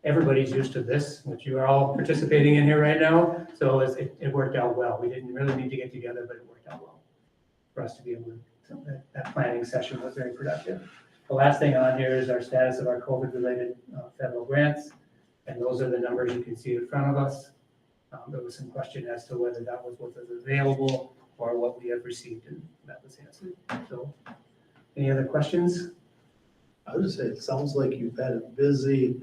Everybody's used to this, which you are all participating in here right now. So it worked out well. We didn't really need to get together, but it worked out well for us to be able to. So that planning session was very productive. The last thing on here is our status of our COVID-related federal grants. And those are the numbers you can see in front of us. There was some question as to whether that was what was available or what we have received, and that was answered. So any other questions? I would say it sounds like you've had a busy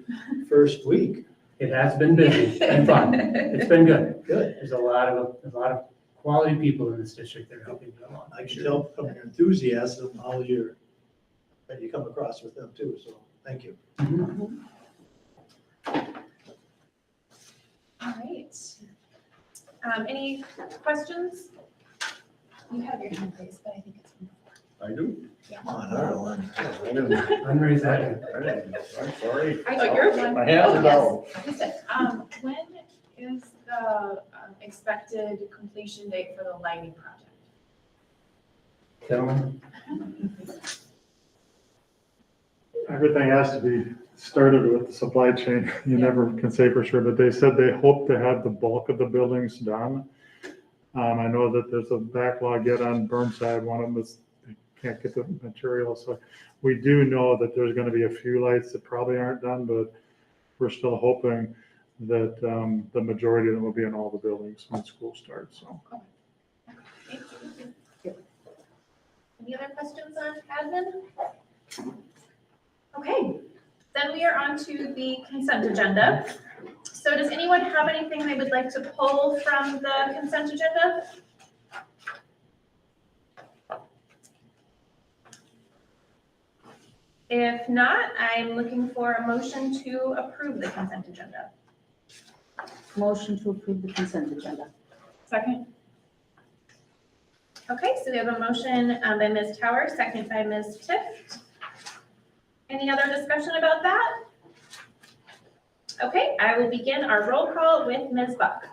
first week. It has been busy and fun. It's been good. Good. There's a lot of quality people in this district that are helping it along. I can tell from your enthusiasm how that you come across with them too, so thank you. All right. Any questions? You have your hand raised, but I think it's. I do. Come on, Arlen. I didn't- Unraised hand. I'm sorry. Oh, you're one. My hands are down. Listen, when is the expected completion date for the lighting project? Gentlemen, Everything has to be started with the supply chain. You never can say for sure, but they said they hope to have the bulk of the buildings done. I know that there's a backlog yet on Burnside. One of them is, they can't get the material. So we do know that there's going to be a few lights that probably aren't done, but we're still hoping that the majority of them will be in all the buildings when school starts. So. Thank you. Any other questions on admin? Okay, then we are on to the consent agenda. So does anyone have anything they would like to pull from the consent agenda? If not, I'm looking for a motion to approve the consent agenda. Motion to approve the consent agenda. Second. Okay, so we have a motion by Ms. Tower, second by Ms. Tift. Any other discussion about that? Okay, I will begin our roll call with Ms. Buck.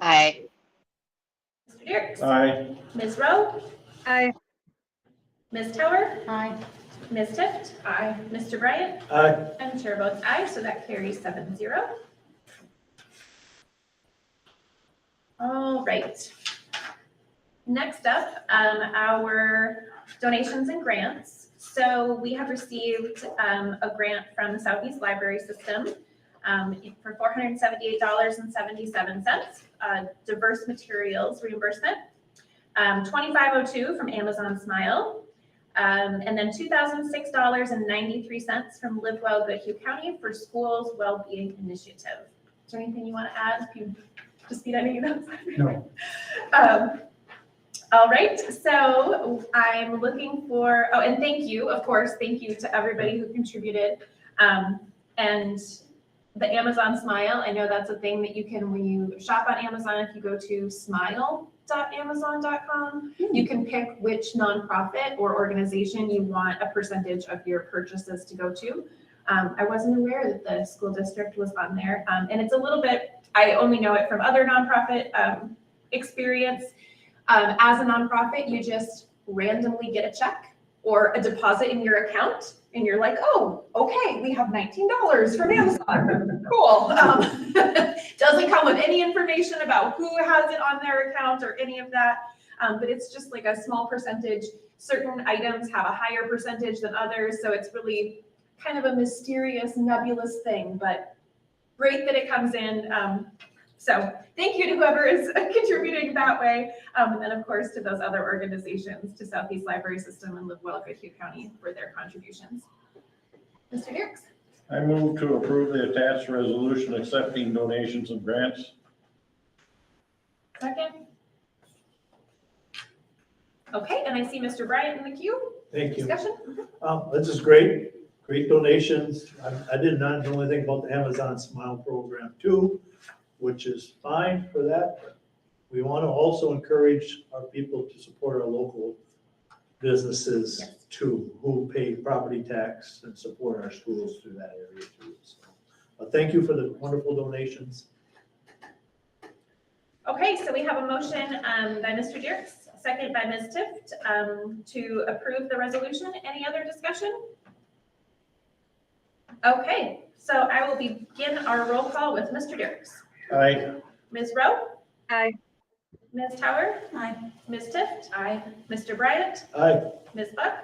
Aye. Mr. Dirks. Aye. Ms. Rowe. Aye. Ms. Tower. Aye. Ms. Tift. Aye. Mr. Bryant. Aye. And chair votes aye, so that carries 7-0. All right. Next up, our donations and grants. So we have received a grant from the Southeast Library System for $478.77, diverse materials reimbursement, 2502 from Amazon Smile, and then $2,006.93 from Live Well Goodhue County for Schools Wellbeing Initiative. Is there anything you want to add? If you just need any of those? no. All right, so I'm looking for, oh, and thank you, of course, thank you to everybody who contributed. And the Amazon Smile, I know that's a thing that you can, when you shop on Amazon, if you go to smile.amazon.com, you can pick which nonprofit or organization you want a percentage of your purchases to go to. I wasn't aware that the school district was on there. And it's a little bit, I only know it from other nonprofit experience. As a nonprofit, you just randomly get a check or a deposit in your account, and you're like, oh, okay, we have $19 from Amazon. Cool. Doesn't come with any information about who has it on their account or any of that, but it's just like a small percentage. Certain items have a higher percentage than others, so it's really kind of a mysterious, nebulous thing, but great that it comes in. So thank you to whoever is contributing that way. And then of course to those other organizations, to Southeast Library System and Live Well Goodhue County for their contributions. Mr. Dirks. I move to approve the attached resolution accepting donations and grants. Second. Okay, and I see Mr. Bryant in the queue. Thank you. Discussion. This is great donations. I did not know anything about the Amazon Smile program too, which is fine for that. But we want to also encourage our people to support our local businesses too, who pay property tax and support our schools through that area too. So, thank you for the wonderful donations. Okay, so we have a motion by Mr. Dirks, second by Ms. Tift, to approve the resolution. Any other discussion? Okay, so I will begin our roll call with Mr. Dirks. Aye. Ms. Rowe? Aye. Ms. Tower? Aye. Ms. Tift? Aye. Mr. Bryant? Aye. Ms. Buck?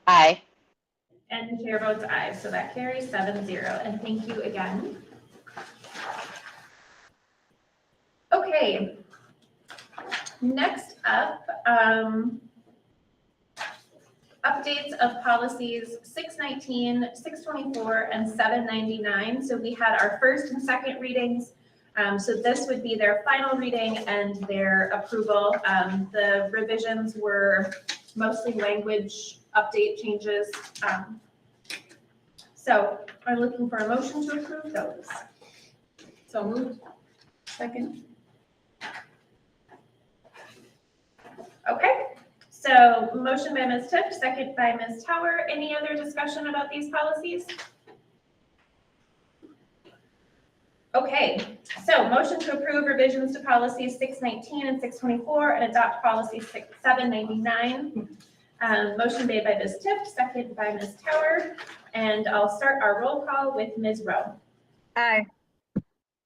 Aye. And chair votes aye, so that carries 7-0, and thank you again. Okay. Next up, updates of policies 619, 624, and 799. So we had our first and second readings So this would be their final reading and their approval. The revisions were mostly language update changes. So I'm looking for a motion to approve those. So moved. Second. Okay, so motion by Ms. Tift, second by Ms. Tower. Any other discussion about these policies? Okay, so motion to approve revisions to policies 619 and 624 and adopt policy 799. Motion made by Ms. Tift, second by Ms. Tower. And I'll start our roll call with Ms. Rowe. Aye.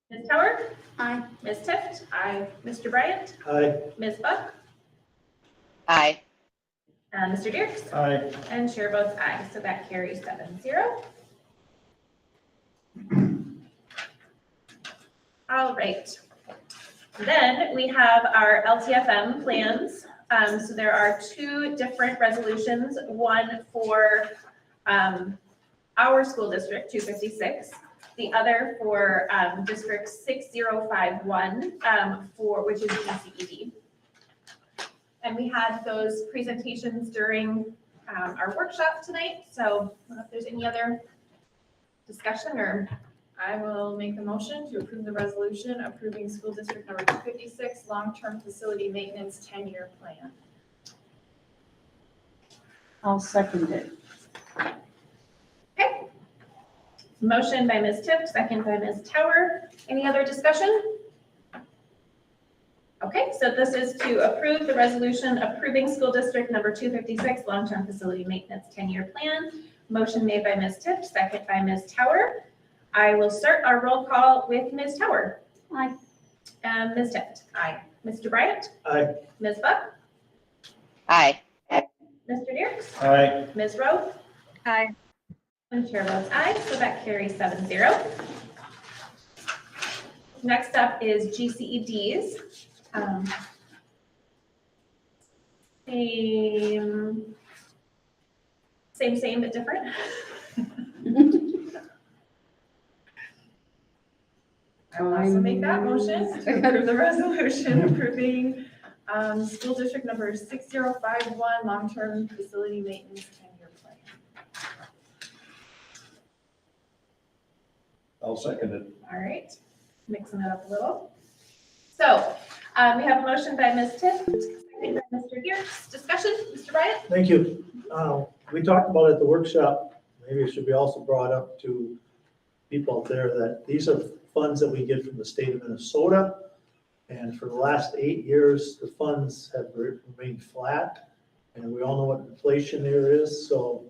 Ms. Tower? Aye. Ms. Tift? Aye. Mr. Bryant? Aye. Ms. Buck? Aye. Mr. Dierks? Aye. And chair votes aye, so that carries 7-0. All right. Then we have our LTFM plans. So there are two different resolutions, one for our school district, 256, the other for District 6051, which is DCED. And we had those presentations during our workshop tonight. So I don't know if there's any other discussion or. I will make the motion to approve the resolution approving school district number 256 long-term facility maintenance 10-year plan. I'll second it. Okay. Motion by Ms. Tift, second by Ms. Tower. Any other discussion? Okay, so this is to approve the resolution approving school district number 256 long-term facility maintenance 10-year plan. Motion made by Ms. Tift, second by Ms. Tower. I will start our roll call with Ms. Tower. Aye. Ms. Tift. Aye. Mr. Bryant. Aye. Ms. Buck. Aye. Mr. Dierks. Aye. Ms. Rowe. Aye. And chair votes aye, so that carries 7-0. Next up is GCEDs. Same, but different. I will also make that motion to approve the resolution approving school district number 6051 long-term facility maintenance 10-year plan. I'll second it. All right, mixing it up a little. So we have a motion by Ms. Tift, second by Mr. Dierks. Discussion, Mr. Bryant? Thank you. We talked about at the workshop, maybe it should be also brought up to people out there that these are funds that we get from the state of Minnesota. And for the last 8 years, the funds have remained flat. And we all know what inflation there is. So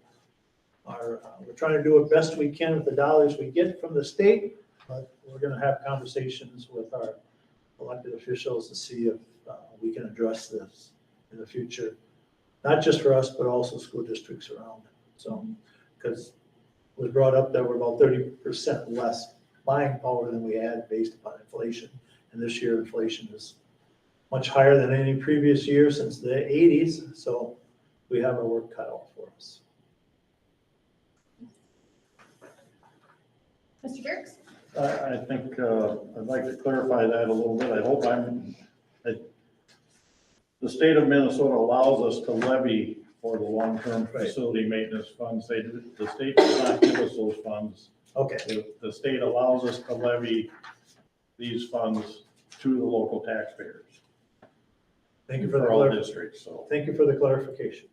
we're trying to do it best we can with the dollars we get from the state. But we're going to have conversations with our elected officials to see if we can address this in the future. Not just for us, but also school districts around. So, because it was brought up that we're about 30% less buying power than we had based upon inflation. And this year inflation is much higher than any previous year since the 80s. So we have our work cut out for us. Mr. Dierks? I think I'd like to clarify that a little bit. I hope the state of Minnesota allows us to levy for the long-term facility maintenance funds. The state does not give us those funds. Okay. The state allows us to levy these funds to the local taxpayers. Thank you for For all districts, so. Thank you for the clarification.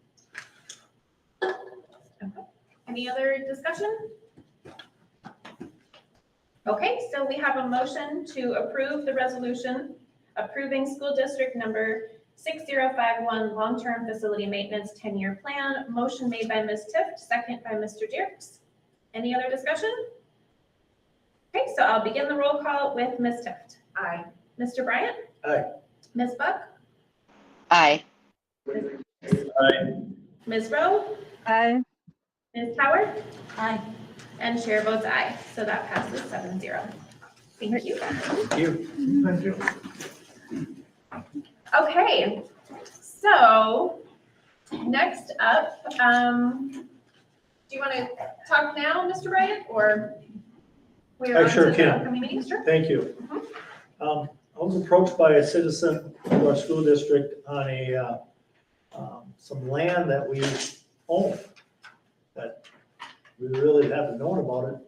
Any other discussion? Okay, so we have a motion to approve the resolution approving school district number 6051 long-term facility maintenance 10-year plan. Motion made by Ms. Tift, second by Mr. Dierks. Any other discussion? Okay, so I'll begin the roll call with Ms. Tift. Aye. Mr. Bryant? Aye. Ms. Buck? Aye. Aye. Ms. Rowe? Aye. Ms. Tower? Aye. And chair votes aye, so that passes 7-0. Thank you. Thank you. Thank you. Okay, so next up, do you want to talk now, Mr. Bryant, or? we're I on sure to the can. upcoming meetings? Sure. Thank you. I was approached by a citizen of our school district on some land that we own, that we really haven't known about it.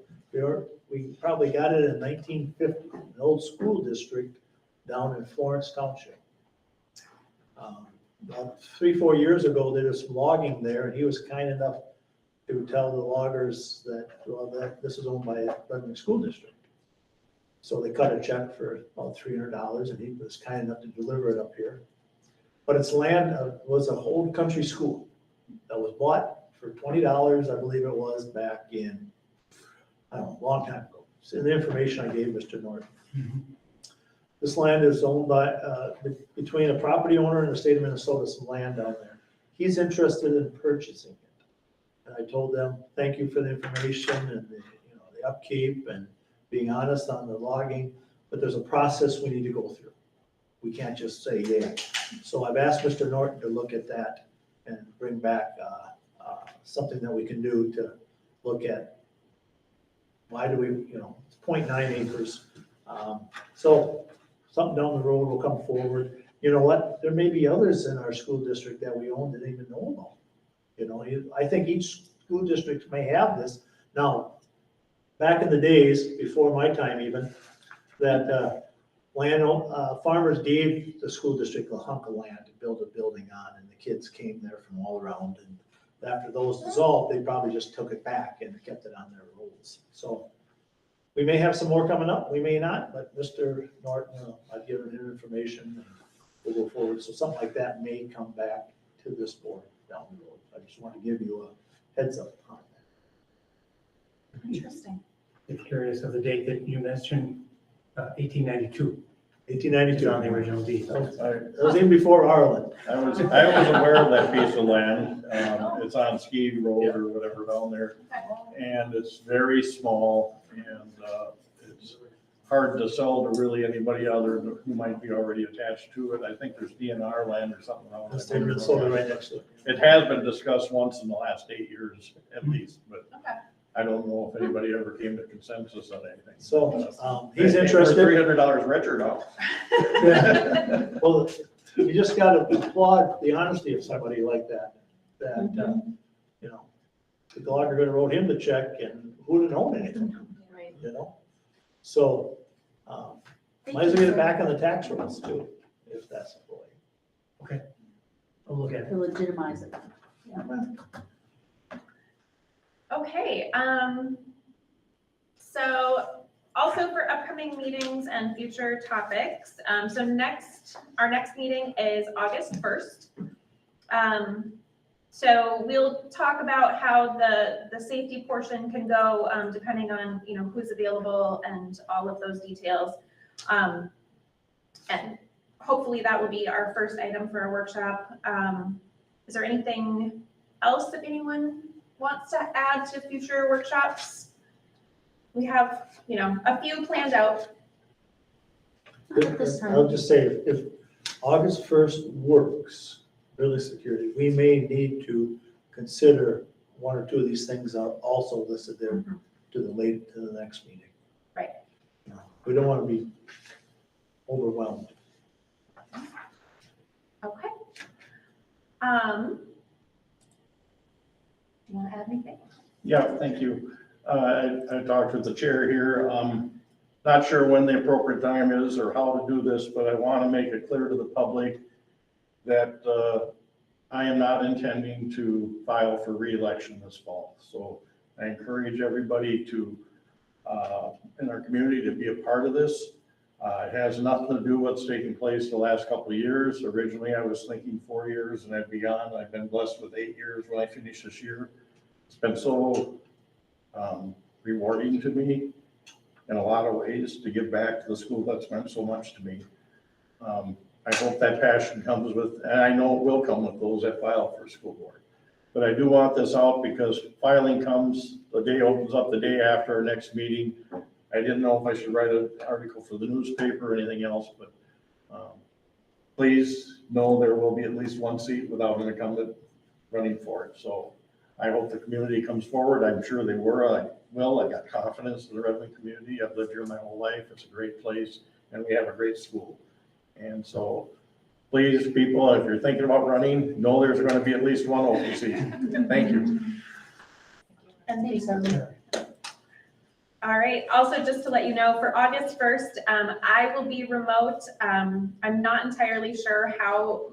We probably got it in 1950, an old school district down in Florence Township. About 3-4 years ago, there was some logging there, and he was kind enough to tell the loggers that, well, that this is owned by a Redmond School District. So they cut a check for about $300, and he was kind enough to deliver it up here. But its land was a old country school that was bought for $20, I believe it was, back in, I don't know, a long time ago. It's in the information I gave Mr. Norton. This land is owned by, between a property owner and the state of Minnesota, some land down there. He's interested in purchasing it. And I told them, thank you for the information and the upkeep and being honest on the logging, but there's a process we need to go through. We can't just say, yeah. So I've asked Mr. Norton to look at that and bring back something that we can do to look at why do we, it's 0.9 acres. So something down the road will come forward. You know what? There may be others in our school district that we own that didn't even know about. I think each school district may have this. Now, back in the days, before my time even, that farmers gave the school district a hunk of land to build a building on, and the kids came there from all around. And after those dissolved, they probably just took it back and kept it on their rolls. So we may have some more coming up, we may not, but Mr. Norton, I've given him information and we'll go forward. So something like that may come back to this board down the road. I just want to give you a heads up on that. Interesting. It's curious of the date that you mentioned, 1892. 1892. On the original deed. That was even before Arlen. I was aware of that piece of land. It's on Ski Road or whatever down there. And it's very small and it's hard to sell to really anybody other than who might be already attached to it. I think there's DNR land or something around The state of Minnesota right next to it. It has been discussed once in the last 8 years at least, but Okay. I don't know if anybody ever came to consensus on anything. So he's We're interested. $300 richer now. Yeah. Well, you just got to applaud the honesty of somebody like that, the lawyer going to wrote him the check and who didn't own anything, Right. So, might as well get it back on the tax rolls too, if that's the way. I'll look at it. To legitimize it. Okay, so also for upcoming meetings and future topics, our next meeting is August 1st. So we'll talk about how the safety portion can go, depending on, who's available and all of those details. And hopefully that will be our first item for a workshop. Is there anything else that anyone wants to add to future workshops? We have, a few planned out. Not at this time. I'll just say, if August 1st works, really security, we may need to consider one or two of these things are also listed there to the next meeting. Right. We don't want to be overwhelmed. Okay. You want to add anything? Yeah, thank you. I talked with the chair here. Not sure when the appropriate time is or how to do this, but I want to make it clear to the public that I am not intending to file for re-election this fall. So I encourage everybody to, in our community, to be a part of this. It has nothing to do with what's taken place the last couple of years. Originally, I was thinking 4 years and I'd be on. I've been blessed with 8 years when I finish this year. It's been so rewarding to me in a lot of ways to give back to the school that's meant so much to me. I hope that passion comes with, and I know it will come with those that file for school board. But I do want this out because filing comes, the day opens up the day after our next meeting. I didn't know if I should write an article for the newspaper or anything else, but please know there will be at least one seat without an incumbent running for it. So I hope the community comes forward. I'm sure they will. I got confidence in the Redmond community. I've lived here my whole life. It's a great place. and we have a great school. And so, please, people, if you're thinking about running, know there's gonna be at least one open seat. Thank you. And thanks, all right, also just to let you know, for August 1st, I will be remote. I'm not entirely sure how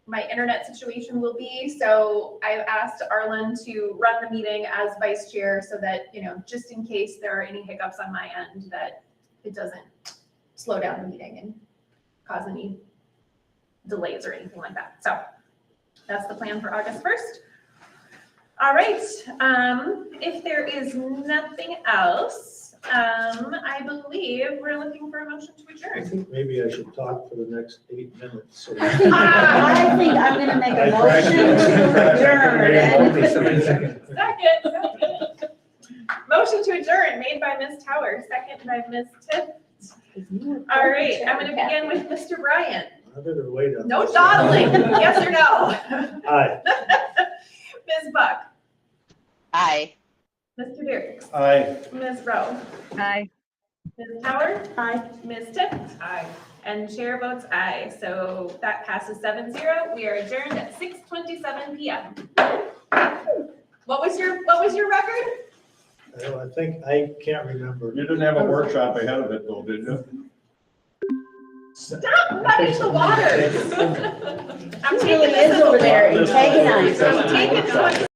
my internet situation will be, so I've asked Arlen to run the meeting as vice chair so that, you know, just in case there are any hiccups on my end, that it doesn't slow down the meeting and cause any delays or anything like that. So that's the plan for August 1st. All right, if there is nothing else, I believe we're looking for a motion to I adjourn. think maybe I should talk for the next 8 minutes. So- I think I'm gonna make a motion to adjourn. Second. Motion to adjourn made by Ms. Tower, second by Ms. Tiff. All right, I'm gonna begin with Mr. Bryant. I better wait on. No this. dawdling, yes or no? Aye. Ms. Buck, Aye. Mr. Dirks, Aye. Ms. Rowe, Aye. Ms. Tower, Aye. Ms. Tiff. Aye. And chair votes aye, so that passes 7-0. We are adjourned at 6:27 p.m. What was your record? Well, I think, I can't remember. You didn't have a workshop ahead of it though, did you? Stop muddying the waters. I'm taking Really this is as a over there win. antagonizing. I'm taking this.